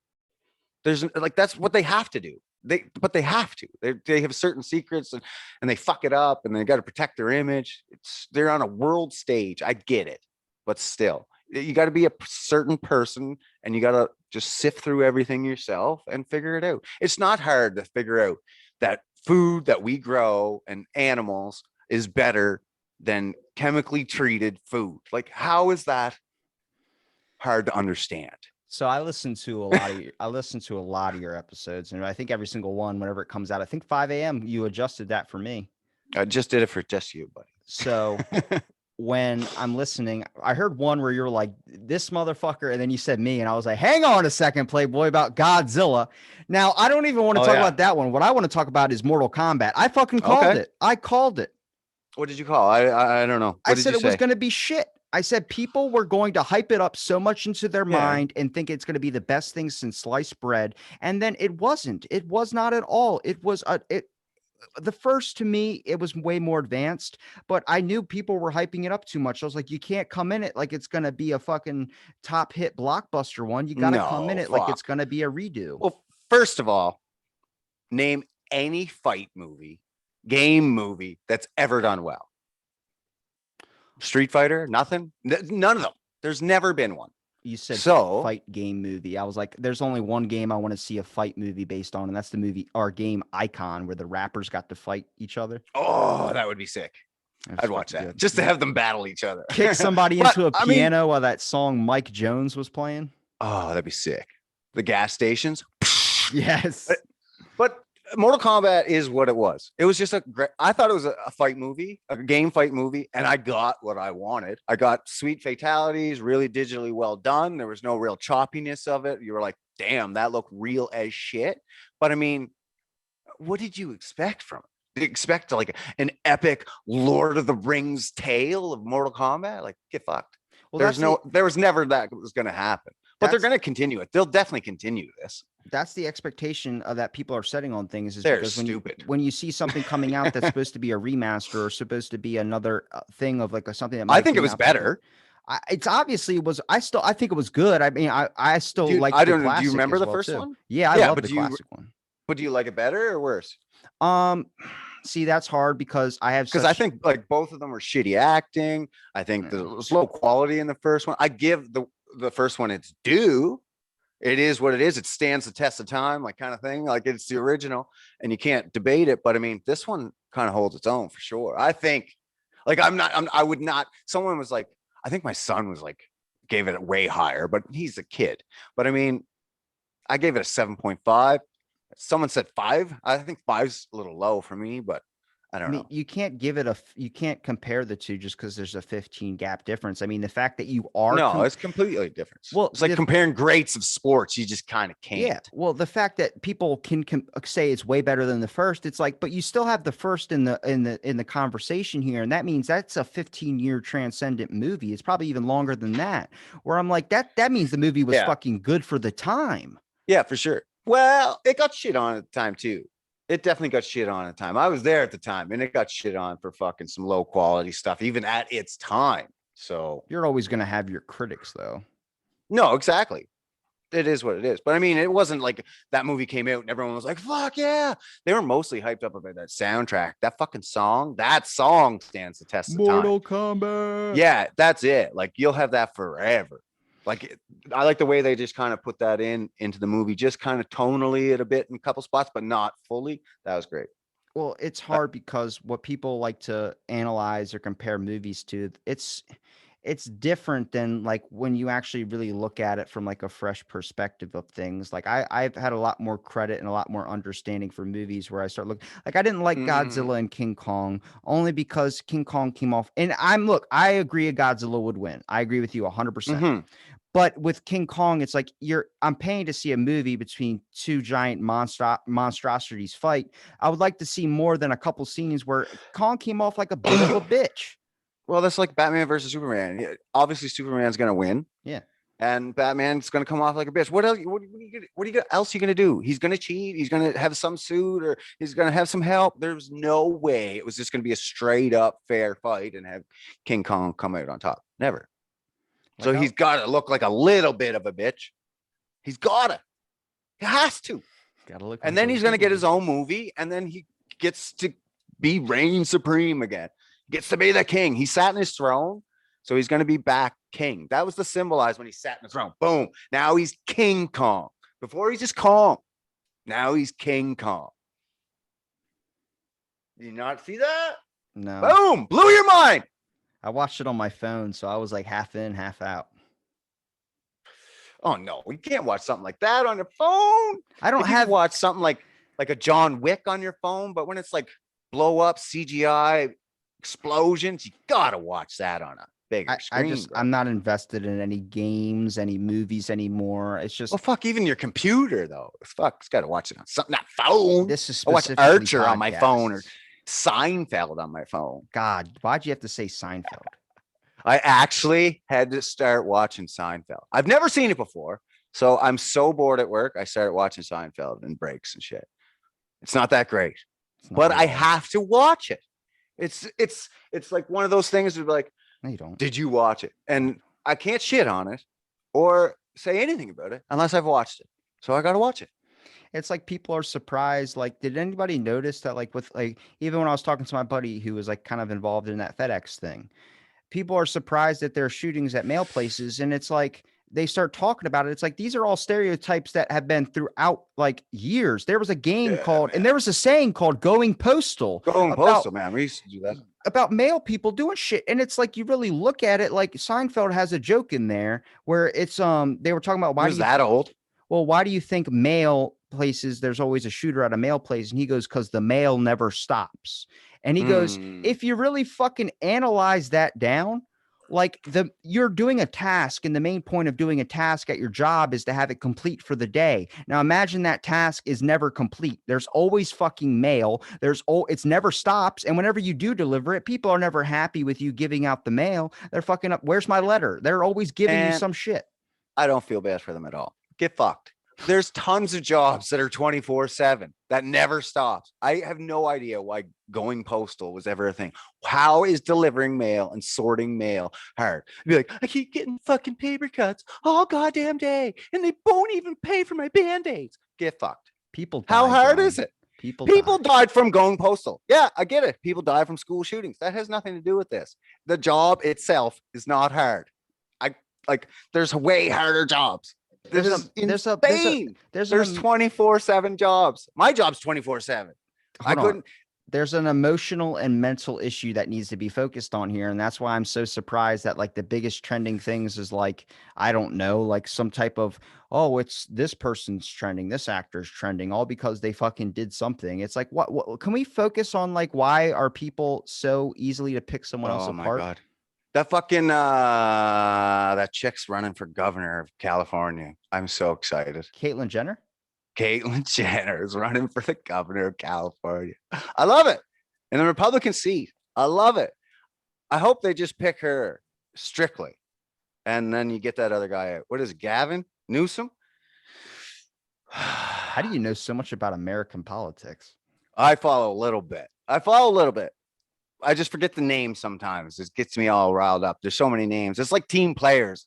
There's like, that's what they have to do. But they have to. They have certain secrets and they fuck it up and they got to protect their image. They're on a world stage. I get it, but still, you got to be a certain person and you got to just sift through everything yourself and figure it out. It's not hard to figure out that food that we grow and animals is better than chemically treated food. Like, how is that hard to understand? So I listen to a lot of your episodes, and I think every single one, whenever it comes out, I think 5 a.m. you adjusted that for me. I just did it for just you, buddy. So when I'm listening, I heard one where you were like, this motherfucker, and then you said me, and I was like, hang on a second, Playboy, about Godzilla. Now, I don't even want to talk about that one. What I want to talk about is Mortal Kombat. I fucking called it. I called it. What did you call? I don't know. I said it was going to be shit. I said people were going to hype it up so much into their mind and think it's going to be the best thing since sliced bread. And then it wasn't. It was not at all. It was the first, to me, it was way more advanced, but I knew people were hyping it up too much. I was like, you can't come in it like it's going to be a fucking top hit blockbuster one. You got to come in it like it's going to be a redo. Well, first of all, name any fight movie, game movie that's ever done well. Street Fighter, nothing, none of them. There's never been one. You said fight game movie. I was like, there's only one game I want to see a fight movie based on, and that's the movie or game Icon, where the rappers got to fight each other. Oh, that would be sick. I'd watch that just to have them battle each other. Kick somebody into a piano while that song Mike Jones was playing. Oh, that'd be sick. The gas stations. Yes. But Mortal Kombat is what it was. It was just I thought it was a fight movie, a game fight movie, and I got what I wanted. I got sweet fatalities, really digitally well done. There was no real choppiness of it. You were like, damn, that looked real as shit. But I mean, what did you expect from it? Did you expect like an epic Lord of the Rings tale of Mortal Kombat? Like, get fucked. Well, there was never that was going to happen. But they're going to continue it. They'll definitely continue this. That's the expectation that people are setting on things. Is they're because stupid. When you see something coming out that's supposed to be a remaster or supposed to be another thing of like something that might I think it was better. It's obviously it was. I think it was good. I mean, I still like. I don't know. Do you remember the first one? Yeah, I love the classic one. But do you like it better or worse? See, that's hard because I think like both of them were shitty acting. I think there was low quality in the first one. I give the first one its due. It is what it is. It stands the test of time, like kind of thing. Like it's the original, and you can't debate it. But I mean, this one kind of holds its own for sure. I think, like, I would not. Someone was like, I think my son was like, gave it way higher, but he's a kid. But I mean, I gave it a 7.5. Someone said 5. I think 5's a little low for me, but I don't know. You can't give it you can't compare the two just because there's a 15 gap difference. I mean, the fact that you are it's completely different. Well, it's like comparing greats of sports. You just kind of can't. Yeah. Well, the fact that people can say it's way better than the first, it's like, but you still have the first in the conversation here, and that means that's a 15-year transcendent movie. It's probably even longer than that. Where I'm like, that means the movie was fucking good for the time. Yeah, for sure. Well, it got shit on at the time too. It definitely got shit on at the time. I was there at the time, and it got shit on for fucking some low quality stuff, even at its time. So you're always going to have your critics, though. No, exactly. It is what it is. But I mean, it wasn't like that movie came out and everyone was like, fuck yeah. They were mostly hyped up about that soundtrack. That song stands the test of time. Mortal Kombat. Yeah, that's it. Like, you'll have that forever. Like, I like the way they just kind of put that into the movie, just kind of tonally at a bit in a couple spots, but not fully. That was great. Well, it's hard because what people like to analyze or compare movies to, it's different than like when you actually really look at it from like a fresh perspective of things. Like I've had a lot more credit and a lot more understanding for movies where I start looking like I didn't like Godzilla and King Kong only because King Kong came off. And I agree a Godzilla would win. I agree with you 100%. But with King Kong, it's like I'm paying to see a movie between two giant monstrosities fight. I would like to see more than a couple scenes where Kong came off like a bit of a bitch. Well, that's like Batman versus Superman. Obviously, Superman's going to win. Yeah. And Batman's going to come off like a bitch. What else? What else are you going to do? He's going to cheat. He's going to have some suit, or he's going to have some help. There's no way it was just going to be a straight up fair fight and have King Kong come out on top. Never. So he's got to look like a little bit of a bitch. He's got to. He has to. Gotta look. And then he's going to get his own movie, and then he gets to be reign supreme again. Gets to be the king. He sat in his throne, so he's going to be back king. That was the symbolized when he sat in the throne. Boom. Now he's King Kong. Before he's just Kong. Now he's King Kong. Did you not see that? No. Boom! Blew your mind. I watched it on my phone, so I was like half in, half out. Oh no, you can't watch something like that on your phone. I don't You have can watch something like a John Wick on your phone, but when it's like blow up CGI explosions, you gotta watch that on a bigger screen. I'm not invested in any games, any movies anymore. It's just, well, fuck, even your computer though. Fuck, it's got to watch it on something, not phone. this is I watch specifically Archer on my phone or podcasts. Seinfeld on my phone. God, why'd you have to say Seinfeld? I actually had to start watching Seinfeld. I've never seen it before. So I'm so bored at work. I started watching Seinfeld and breaks and shit. It's not that great, but I have to watch it. It's like one of those things to be like, no, you don't. Did you watch it? And I can't shit on it or say anything about it unless I've watched it. So I got to watch it. It's like people are surprised. Like, did anybody notice that, like, with like, even when I was talking to my buddy who was like kind of involved in that FedEx thing, people are surprised that there are shootings at mail places. And it's like, they start talking about it. It's like, these are all stereotypes that have been throughout like years. There was a game called, and there was a saying called going postal. Going postal, man. We used to do that. About mail people doing shit. And it's like, you really look at it, like Seinfeld has a joke in there where it's, they were talking about why was that old? Well, why do you think mail places, there's always a shooter at a mail place? And he goes, because the mail never stops. And he goes, if you really fucking analyze that down, like you're doing a task, and the main point of doing a task at your job is to have it complete for the day. Now imagine that task is never complete. There's always fucking mail. It's never stops. And whenever you do deliver it, people are never happy with you giving out the mail. They're fucking up. Where's my letter? They're always giving you some shit. I don't feel bad for them at all. Get fucked. There's tons of jobs that are 24/7 that never stops. I have no idea why going postal was ever a thing. How is delivering mail and sorting mail hard? You'd be like, I keep getting fucking paper cuts all goddamn day, and they won't even pay for my Band-Aids. Get fucked. People died, How hard John. Is it? People died from going postal. Yeah, I get it. People die from school shootings. That has nothing to do with this. The job itself is not hard. There's way harder jobs. There's 24/7 jobs. My job's 24/7. I couldn't. There's an emotional and mental issue that needs to be focused on here. And that's why I'm so surprised that like the biggest trending things is like, I don't know, like some type of, oh, it's this person's trending, this actor's trending, all because they fucking did something. It's like, what can we focus on? Like, why are people so easily to pick someone else apart? Oh my God. That fucking that chick's running for governor of California. I'm so excited. Caitlyn Jenner? Caitlyn Jenner is running for the governor of California. I love it. In the Republican seat. I love it. I hope they just pick her strictly. And then you get that other guy out. What is it, Gavin Newsom? How do you know so much about American politics? I follow a little bit. I just forget the names sometimes. It gets me all riled up. There's so many names. It's like team players.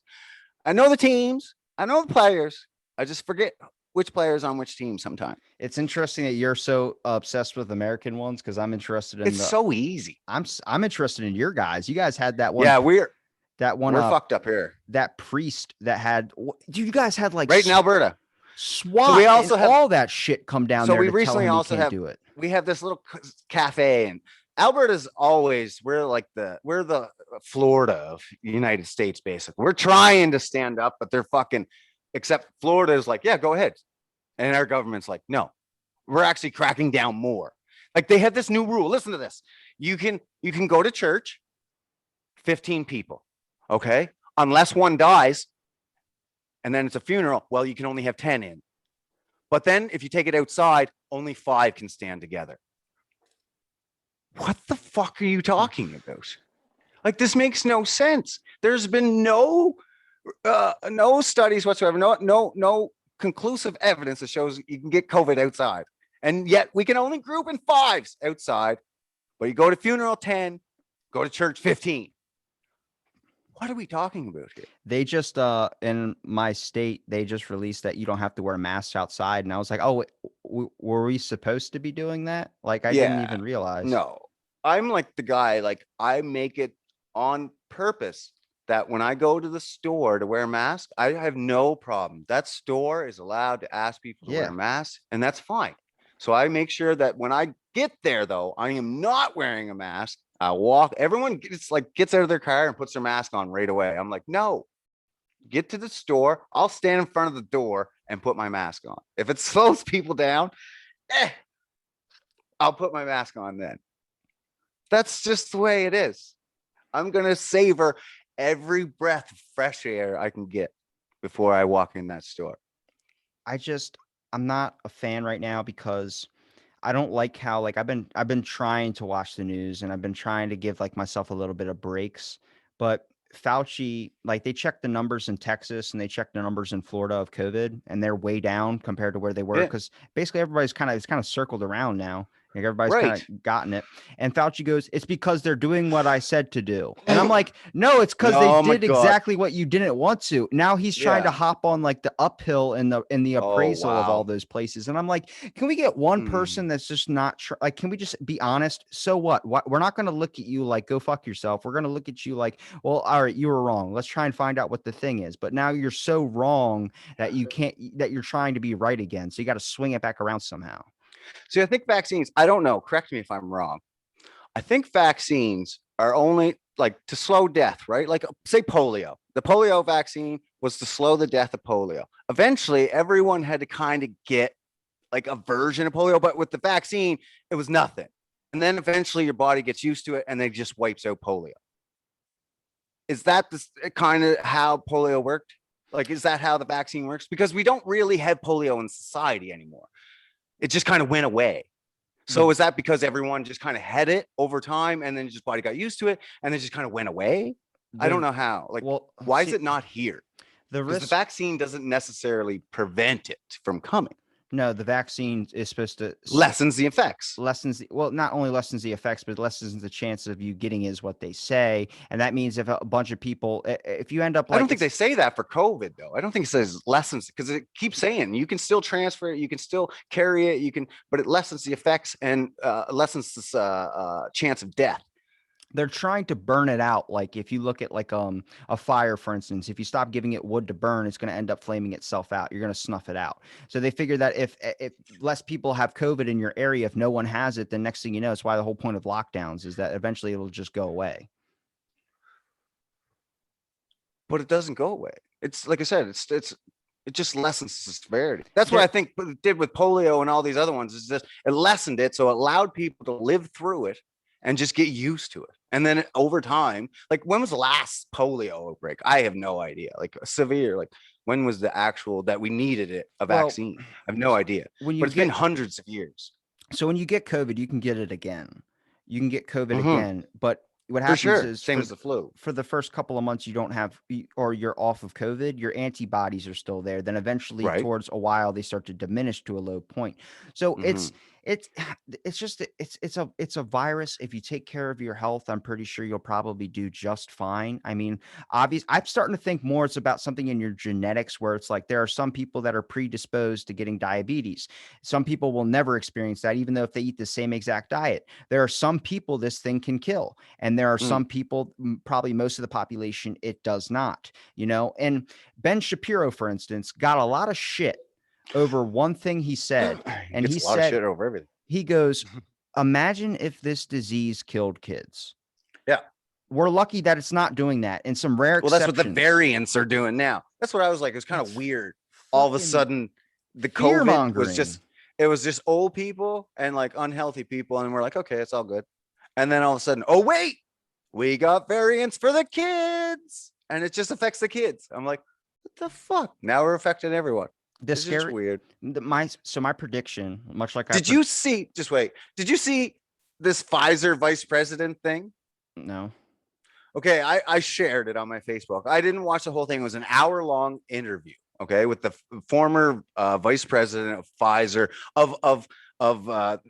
I know the teams. I know the players. I just forget which players on which team sometimes. It's interesting that you're so obsessed with American ones because I'm interested in it's so easy. I'm interested in your guys. You guys had that one. Yeah, we're fucked up here. That priest that had, you guys had like right in Alberta. SWAT. So we also have all that shit come down there. So we recently also have do it. We have this little cafe, and Alberta's always we're the Florida of the United States, basically. We're trying to stand up, but they're fucking, except Florida is like, yeah, go ahead. And our government's like, no, we're actually cracking down more. Like they have this new rule. Listen to this. You can go to church, 15 people. Okay. Unless one dies and then it's a funeral. Well, you can only have 10 in. But then if you take it outside, only 5 can stand together. What the fuck are you talking about? Like, this makes no sense. There's been no studies whatsoever, no conclusive evidence that shows you can get COVID outside. And yet we can only group in 5s outside. But you go to funeral 10, go to church 15. What are we talking about here? They just in my state, they just released that you don't have to wear masks outside. And I was like, oh, were we supposed to be doing that? Like, I didn't even realize. No, I'm like the guy, like I make it on purpose that when I go to the store to wear a mask, I have no problem. That store is allowed to ask people to wear masks, and that's fine. So I make sure that when I Get there though, I am not wearing a mask. I walk. Everyone gets out of their car and puts their mask on right away. I'm like, no, get to the store. I'll stand in front of the door and put my mask on. If it slows people down, I'll put my mask on then. That's just the way it is. I'm going to savor every breath of fresh air I can get before I walk in that store. I'm not a fan right now because I don't like how like I've been trying to watch the news and I've been trying to give like myself a little bit of breaks, but Fauci, like they checked the numbers in Texas and they checked the numbers in Florida of COVID and they're way down compared to where they were because basically everybody's it's kind of circled around now. Like everybody's kind of gotten it. And Fauci goes, it's because they're doing what I said to do. And I'm like, no, it's because they did exactly what you didn't want to. Now he's trying to hop on like the uphill in the appraisal of all those places. And I'm like, can we get one person that's just not like, can we just be honest? So what? We're not going to look at you like, go fuck yourself. We're going to look at you like, well, all right, you were wrong. Let's try and find out what the thing is. But now you're so wrong that that you're trying to be right again. So you got to swing it back around somehow. See, I think vaccines, I don't know, correct me if I'm wrong. I think vaccines are only like to slow death, right? Like say polio. The polio vaccine was to slow the death of polio. Eventually, everyone had to kind of get like a version of polio, but with the vaccine, it was nothing. And then eventually your body gets used to it and then it just wipes out polio. Is that kind of how polio worked? Like, is that how the vaccine works? Because we don't really have polio in society anymore. It just kind of went away. So is that because everyone just kind of had it over time and then just body got used to it and then just kind of went away? I don't know how. Like, why is it not here? Because the vaccine doesn't necessarily prevent it from coming. No, the vaccine is supposed to lessens the effects. Not only lessens the effects, but lessens the chances of you getting is what they say. And that means if a bunch of people, if you end up like, I don't think they say that for COVID though. I don't think it says lessens because it keeps saying you can still transfer it, you can still carry it, but it lessens the effects and lessens this chance of death. They're trying to burn it out. Like if you look at like a fire, for instance, if you stop giving it wood to burn, it's going to end up flaming itself out. You're going to snuff it out. So they figure that if less people have COVID in your area, if no one has it, then next thing you know, it's why the whole point of lockdowns is that eventually it'll just go away. But it doesn't go away. It's like I said, it just lessens the severity. That's what I think it did with polio and all these other ones. Is just it lessened it, so it allowed people to live through it and just get used to it. And then over time, like when was the last polio outbreak? I have no idea. Like severe, like when was the actual that we needed a vaccine? I have no idea. But it's been hundreds of years. So when you get COVID, you can get it again. You can get COVID again, but what happens is same as the flu. For the first couple of months, you don't have, or you're off of COVID, your antibodies are still there. Then eventually towards a while, they start to diminish to a low point. So it's a virus. If you take care of your health, I'm pretty sure you'll probably do just fine. I mean, I'm starting to think more it's about something in your genetics where it's like there are some people that are predisposed to getting diabetes. Some people will never experience that, even though if they eat the same exact diet. There are some people this thing can kill, and there are some people, probably most of the population, it does not, and Ben Shapiro, for instance, got a lot of shit over one thing he said. And he said, shit over everything. He goes, imagine if this disease killed kids. Yeah. We're lucky that it's not doing that. And some rare exceptions. That's what the variants are doing now. That's what I was like. It was kind of weird. All of a sudden, the COVID was just old people and like unhealthy people. And we're like, okay, it's all good. And then all of a sudden, oh, wait, we got variants for the kids. And it just affects the kids. I'm like, what the fuck? Now we're affecting everyone. This is weird. My prediction, much like did you see this Pfizer vice president thing? No. Okay, I shared it on my Facebook. I didn't watch the whole thing. It was an hour-long interview, okay, with the former vice president of Pfizer of a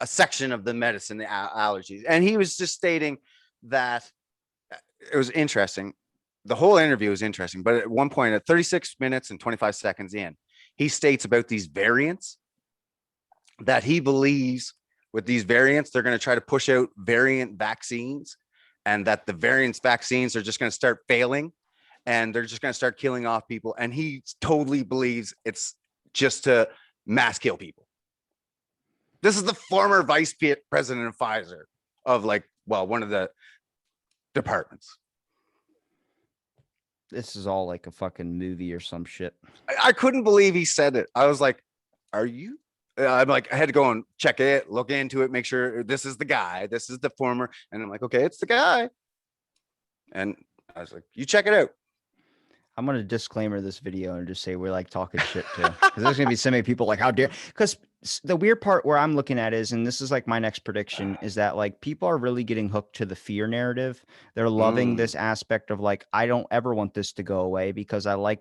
section of the medicine, the allergies, and he was just stating that it was interesting. The whole interview was interesting, but at one point, at 36 minutes and 25 seconds in, he states about these variants that he believes with these variants, they're going to try to push out variant vaccines, and that the variants vaccines are just going to start failing and they're just going to start killing off people. And he totally believes it's just to mass kill people. This is the former vice president of Pfizer of one of the departments. This is all like a fucking movie or some shit. I couldn't believe he said it. I was like, are you? I'm like, I had to go and check it, look into it, make sure this is the guy. This is the former. And I'm like, okay, it's the guy. And I was like, you check it out. I'm going to disclaimer this video and just say we're like talking shit too. Because there's going to be so many people like, how dare, because the weird part where I'm looking at is, and this is like my next prediction, is that like people are really getting hooked to the fear narrative. They're loving this aspect of like, I don't ever want this to go away because I like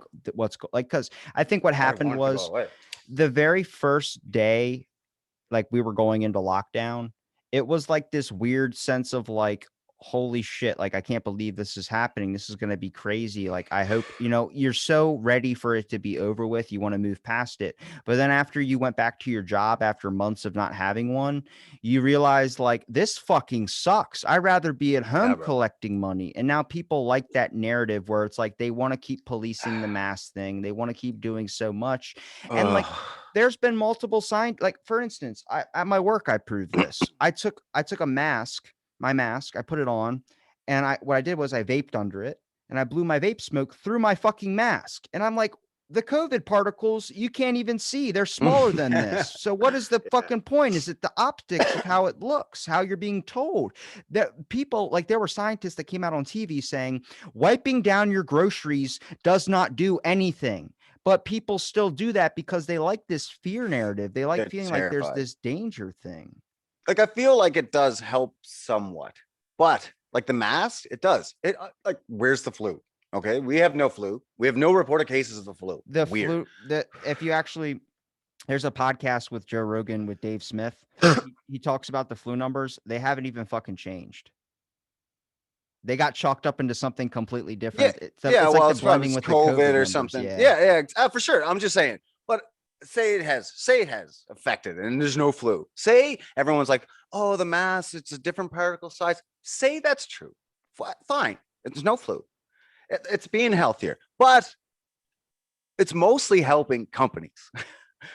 because I think what happened was the very first day, like we were going into lockdown, it was like this weird sense of like, holy shit, like I can't believe this is happening. This is going to be crazy. Like I hope, you're so ready for it to be over with. You want to move past it. But then after you went back to your job after months of not having one, you realized like this fucking sucks. I'd rather be at home collecting money. And now people like that narrative where it's like they want to keep policing the mask thing. They want to keep doing so much. And like there's been multiple signs. Like for instance, at my work, I proved this. I took a mask. My mask, I put it on, and what I did was I vaped under it, and I blew my vape smoke through my fucking mask. And I'm like, the COVID particles, you can't even see. They're smaller than this. So what is the fucking point? Is it the optics of how it looks, how you're being told? That people, like there were scientists that came out on TV saying, wiping down your groceries does not do anything. But people still do that because they like this fear narrative. They like feeling like there's this danger thing. Like, I feel like it does help somewhat, but like the mask, it does. It like, where's the flu? Okay, we have no flu. We have no reported cases of the flu. Flu. If you actually, there's a podcast with Joe Rogan with Dave Smith. He talks about the flu numbers. They haven't even fucking changed. They got chalked up into something completely different. Yeah, it's like the blending with COVID, the COVID or numbers. something. Yeah, for sure. I'm just saying, but. Say it has affected and there's no flu. Say everyone's like, oh, the mask, it's a different particle size. Say that's true. Fine. It's no flu. It's being healthier, but it's mostly helping companies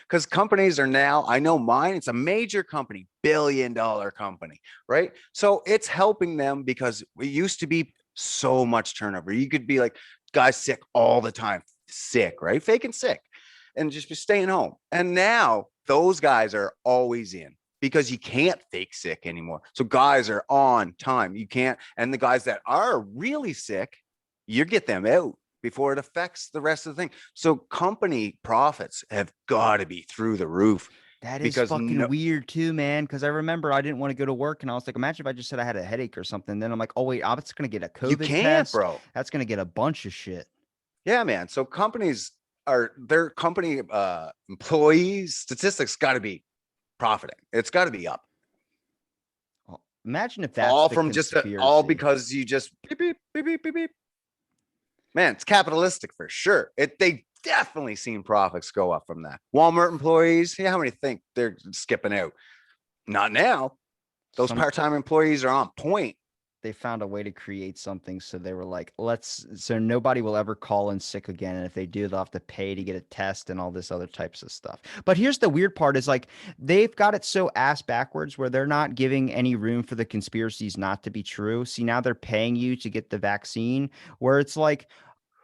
because companies are now, I know mine, it's a major company, billion-dollar company, right? So it's helping them because it used to be so much turnover. You could be like, guys sick all the time, sick, right? Faking sick. And just be staying home. And now those guys are always in because you can't fake sick anymore. So guys are on time. You can't. And the guys that are really sick, you get them out before it affects the rest of the thing. So company profits have got to be through the roof. That is fucking weird too, man. Because I remember I didn't want to go to work, and I was like, imagine if I just said I had a headache or something. Then I'm like, oh wait, I'm just gonna get a COVID test, bro. That's gonna get a bunch of shit. Yeah, man. So companies their company employees statistics got to be profiting. It's got to be up. Well, imagine if that's all from just all because you just beep, beep, beep, beep, beep, beep. Man, it's capitalistic for sure. They definitely seen profits go up from that. Walmart employees, how many think they're skipping out? Not now. Those part-time employees are on point. They found a way to create something. So they were like, so nobody will ever call in sick again. And if they do, they'll have to pay to get a test and all this other types of stuff. But here's the weird part is like, they've got it so ass backwards where they're not giving any room for the conspiracies not to be true. See, now they're paying you to get the vaccine where it's like,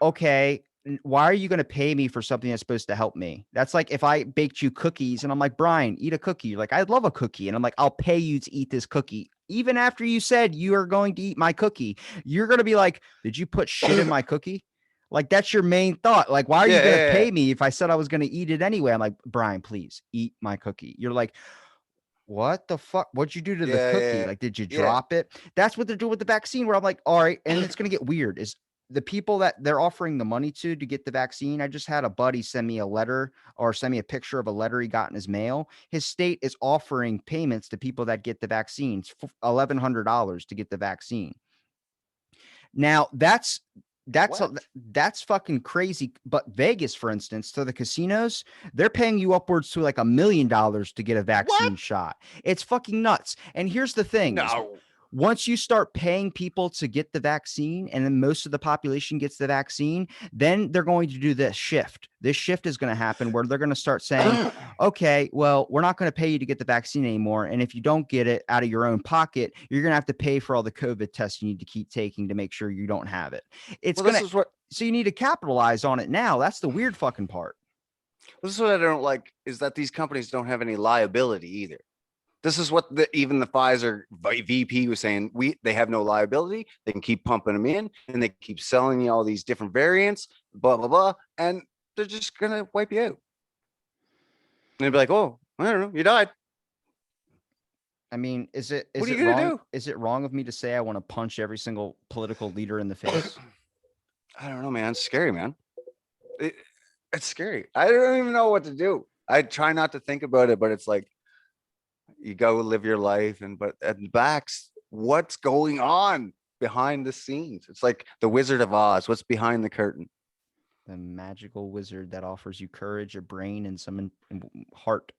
okay, why are you going to pay me for something that's supposed to help me? That's like if I baked you cookies and I'm like, Brian, eat a cookie. You're like, I'd love a cookie. And I'm like, I'll pay you to eat this cookie. Even after you said you are going to eat my cookie, you're going to be like, did you put shit in my cookie? Like, that's your main thought. Like, why are you going to pay me if I said I was going to eat it anyway? I'm like, Brian, please eat my cookie. You're like, what the fuck? What'd you do to the cookie? Like, did you drop it? That's what they're doing with the vaccine where I'm like, all right. And it's going to get weird is the people that they're offering the money to get the vaccine. I just had a buddy send me a letter or send me a picture of a letter he got in his mail. His state is offering payments to people that get the vaccines, $1,100 to get the vaccine. Now that's fucking crazy. But Vegas, for instance, so the casinos, they're paying you upwards to like $1 million to get a vaccine shot. It's fucking nuts. And here's the thing. No. once you start paying people to get the vaccine and then most of the population gets the vaccine, then they're going to do this shift. This shift is going to happen where they're going to start saying, okay, well, we're not going to pay you to get the vaccine anymore. And if you don't get it out of your own pocket, you're going to have to pay for all the COVID tests you need to keep taking to make sure you don't have it. So you need to capitalize on it now. That's the weird fucking part. This is what I don't like, is that these companies don't have any liability either. This is what even the Pfizer VP was saying. They have no liability. They can keep pumping them in, and they keep selling you all these different variants, blah blah blah, and they're just gonna wipe you out. And they'd be like, "Oh, I don't know, you died." I mean, is it wrong? Is it wrong of me to say I want to punch every single political leader in the face? I don't know, man. It's scary, man. It's scary. I don't even know what to do. I try not to think about it, but it's like, you go live your life, but at the backs, what's going on behind the scenes? It's like the Wizard of Oz. What's behind the curtain? The magical wizard that offers you courage, a brain, and some heart.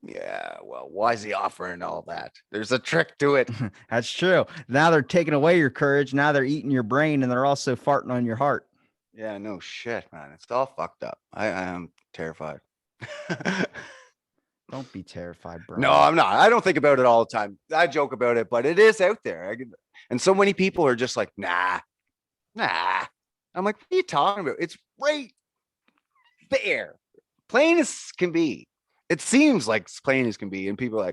Yeah, well, why is he offering all that? There's a trick to it. That's true. Now they're taking away your courage. Now they're eating your brain, and they're also farting on your heart. Yeah, no shit, man. It's all fucked up. I am terrified. Don't be terrified, bro. No, I'm not. I don't think about it all the time. I joke about it, but it is out there. And so many people are just like, nah. I'm like, what are you talking about? It's right there. Plain as can be. It seems like plain as can be. And people are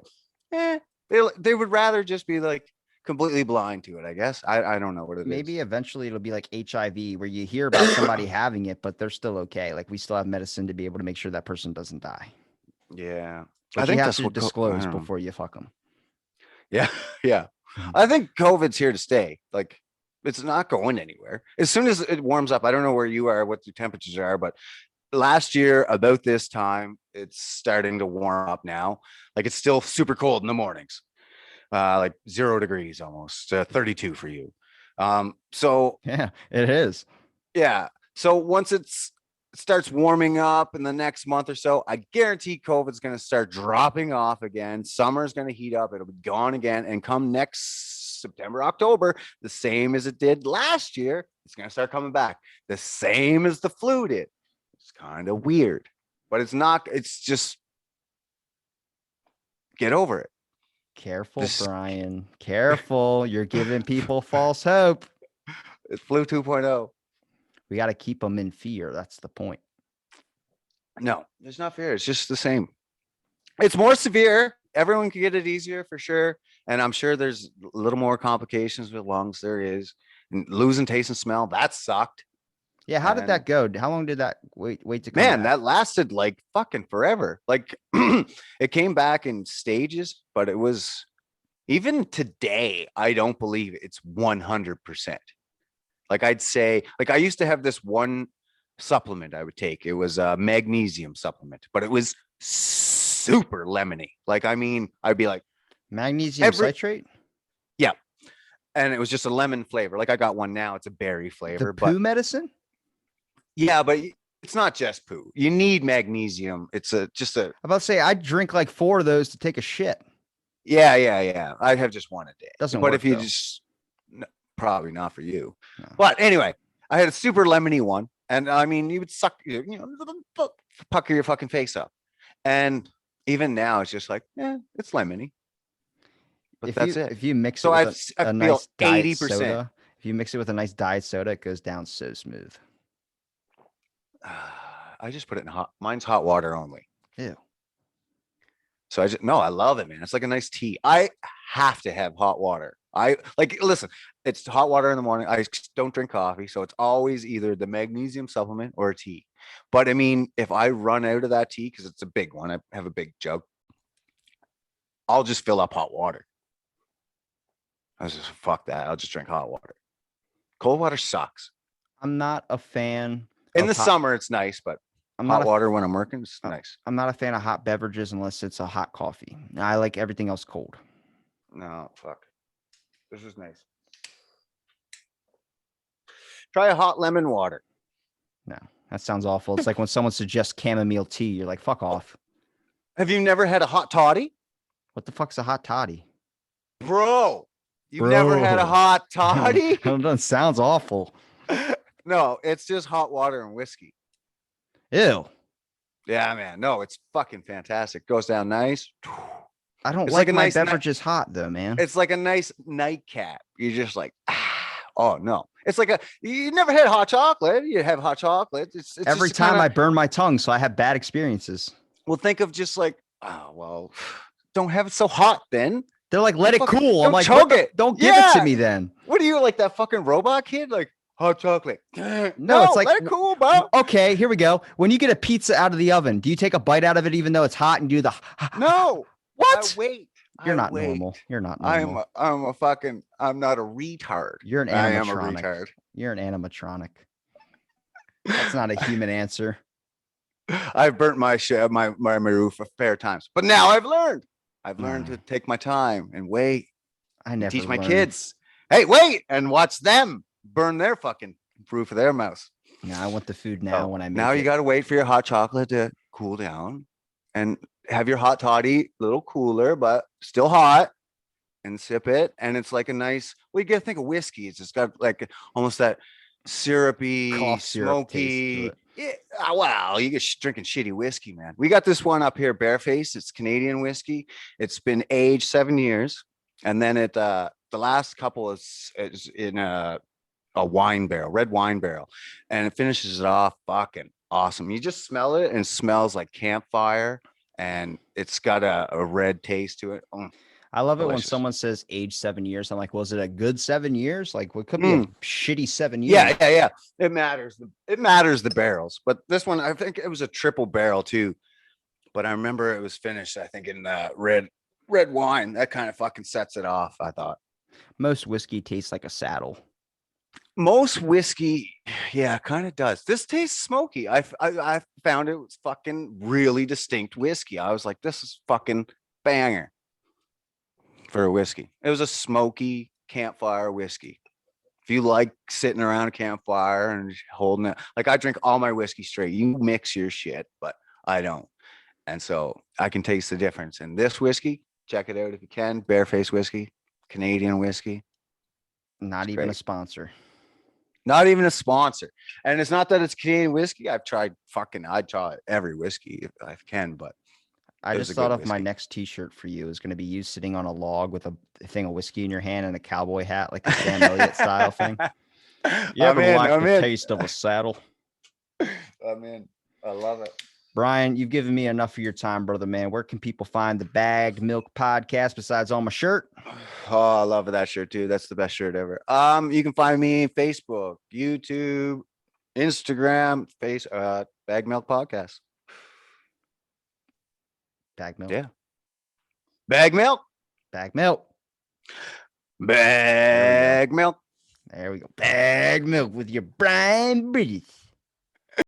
like, they would rather just be like completely blind to it, I guess. I don't know what it is. Maybe eventually it'll be like HIV, where you hear about somebody having it, but they're still okay. Like we still have medicine to be able to make sure that person doesn't die. Yeah. But I think you have to disclose before you fuck them. Yeah. Yeah. I think COVID's here to stay. Like, it's not going anywhere. As soon as it warms up, I don't know where you are, what your temperatures are, but last year about this time, it's starting to warm up now. Like, it's still super cold in the mornings, like 0 degrees almost, 32 for you. So yeah, it is. Yeah. So once it starts warming up in the next month or so, I guarantee COVID's going to start dropping off again. Summer's going to heat up. It'll be gone again. And come next September, October, the same as it did last year, it's going to start coming back. The same as the flu did. It's kind of weird, but it's not. It's just get over it. Careful, Brian. Careful. You're giving people false hope. It's flu 2.0. We got to keep them in fear. That's the point. No, there's not fear. It's just the same. It's more severe. Everyone can get it easier for sure. And I'm sure there's a little more complications with lungs. There is. And losing taste and smell. That sucked. Yeah. How did that go? How long did that wait to come back? That lasted like fucking forever. Like it came back in stages, but it was, even today, I don't believe it's 100%. Like I'd say, like I used to have this one supplement I would take. It was a magnesium supplement, but it was super lemony. Like, I mean, I'd be like, magnesium citrate? Yeah. And it was just a lemon flavor. Like I got one now. It's a berry flavor. The poo medicine? Yeah, but it's not just poo. You need magnesium. It's I'm about to say, I'd drink like 4 of those to take a shit. Yeah. I have just one a day. Doesn't work, if you though. Just... Probably not for you. No. But anyway, I had a super lemony one. And I mean, you would suck, pucker your fucking face up. And even now, it's just like, it's lemony. But that's it. If you mix it with a nice 80%. Soda, if you mix it with a nice diet soda, it goes down so smooth. I just put it in mine's hot water only. Ew. So I love it, man. It's like a nice tea. I have to have hot water. Listen, it's hot water in the morning. I don't drink coffee. So it's always either the magnesium supplement or a tea. But I mean, if I run out of that tea, because it's a big one, I have a big jug, I'll just fill up hot water. I was just, fuck that. I'll just drink hot water. Cold water sucks. I'm not a fan. In the summer, it's nice, but hot water when I'm working, it's nice. I'm not a fan of hot beverages unless it's a hot coffee. I like everything else cold. No, fuck. This is nice. Try a hot lemon water. No, that sounds awful. It's like when someone suggests chamomile tea, you're like, fuck off. Have you never had a hot toddy? What the fuck's a hot toddy? Bro, You've never had a Bro. hot toddy? That sounds awful. No, it's just hot water and whiskey. Ew. Yeah, man. No, it's fucking fantastic. Goes down nice. I don't It's like like a my nice beverages hot though, man. It's like a nice nightcap. You're just like, oh no. It's like you never had hot chocolate. You have hot chocolate. It's Every just time kinda, I burn my tongue, so I have bad experiences. well, think of just like, oh well, don't have it so hot then. They're like, let it cool. I'm Don't like, chug it. don't give it to me Yeah. then. What are you, like that fucking robot kid? Like hot chocolate. No, it's like, let it cool, bro. okay, here we go. When you get a pizza out of the oven, do you take a bite out of it even though it's hot and do the No. what? Wait. You're not normal. You're not normal. I'm not a retard. You're an animatronic. I am a retard. You're an animatronic. That's not a human answer. I've burnt my roof a fair times, but now I've learned. I've learned to take my time and wait. I never teach my learned. kids. Hey, wait and watch them burn their fucking roof of their house. No, I want the food now. When I make now it. You got to wait for your hot chocolate to cool down and have your hot toddy a little cooler, but still hot, and sip it. And it's like a nice. Well, you got to think of whiskey. It's just got like almost that syrupy, cough syrup smoky. Yeah, wow, you get drinking shitty whiskey, man. We got this one up here, Bareface. It's Canadian whiskey. It's been aged 7 years, and then the last couple is in a wine barrel, red wine barrel, and it finishes it off fucking awesome. You just smell it, and it smells like campfire, and it's got a red taste to it. I love delicious. It when someone says age 7 years. I'm like, was it a good 7 years? Like, what could be a shitty 7 years? Yeah. It matters. It matters the barrels. But this one, I think it was a triple barrel too. But I remember it was finished, I think, in red wine. That kind of fucking sets it off, I thought. Most whiskey tastes like a saddle. Most whiskey, yeah, kind of does. This tastes smoky. I found it was fucking really distinct whiskey. I was like, this is fucking banger. For a whiskey. It was a smoky campfire whiskey. If you like sitting around a campfire and holding it, like I drink all my whiskey straight. You mix your shit, but I don't. And so I can taste the difference. And this whiskey, check it out if you can. Bareface whiskey, Canadian whiskey. Not even a sponsor. Not even a sponsor. And it's not that it's Canadian whiskey. I'd try every whiskey if I can, but I just thought of my next T-shirt for you is going to be you sitting on a log with a thing of whiskey in your hand and a cowboy hat, like a Sam Elliott style thing. You ever like the taste of a saddle? I'm in. I love it. Brian, you've given me enough of your time, brother, man. Where can people find the Bagged Milk Podcast besides on my shirt? Oh, I love that shirt too. That's the best shirt ever. You can find me on Facebook, YouTube, Instagram, Bagged Milk Podcast. Bag milk. Yeah. Bag milk. Bag milk. Bag milk. There we go. Bag milk with your Brian British.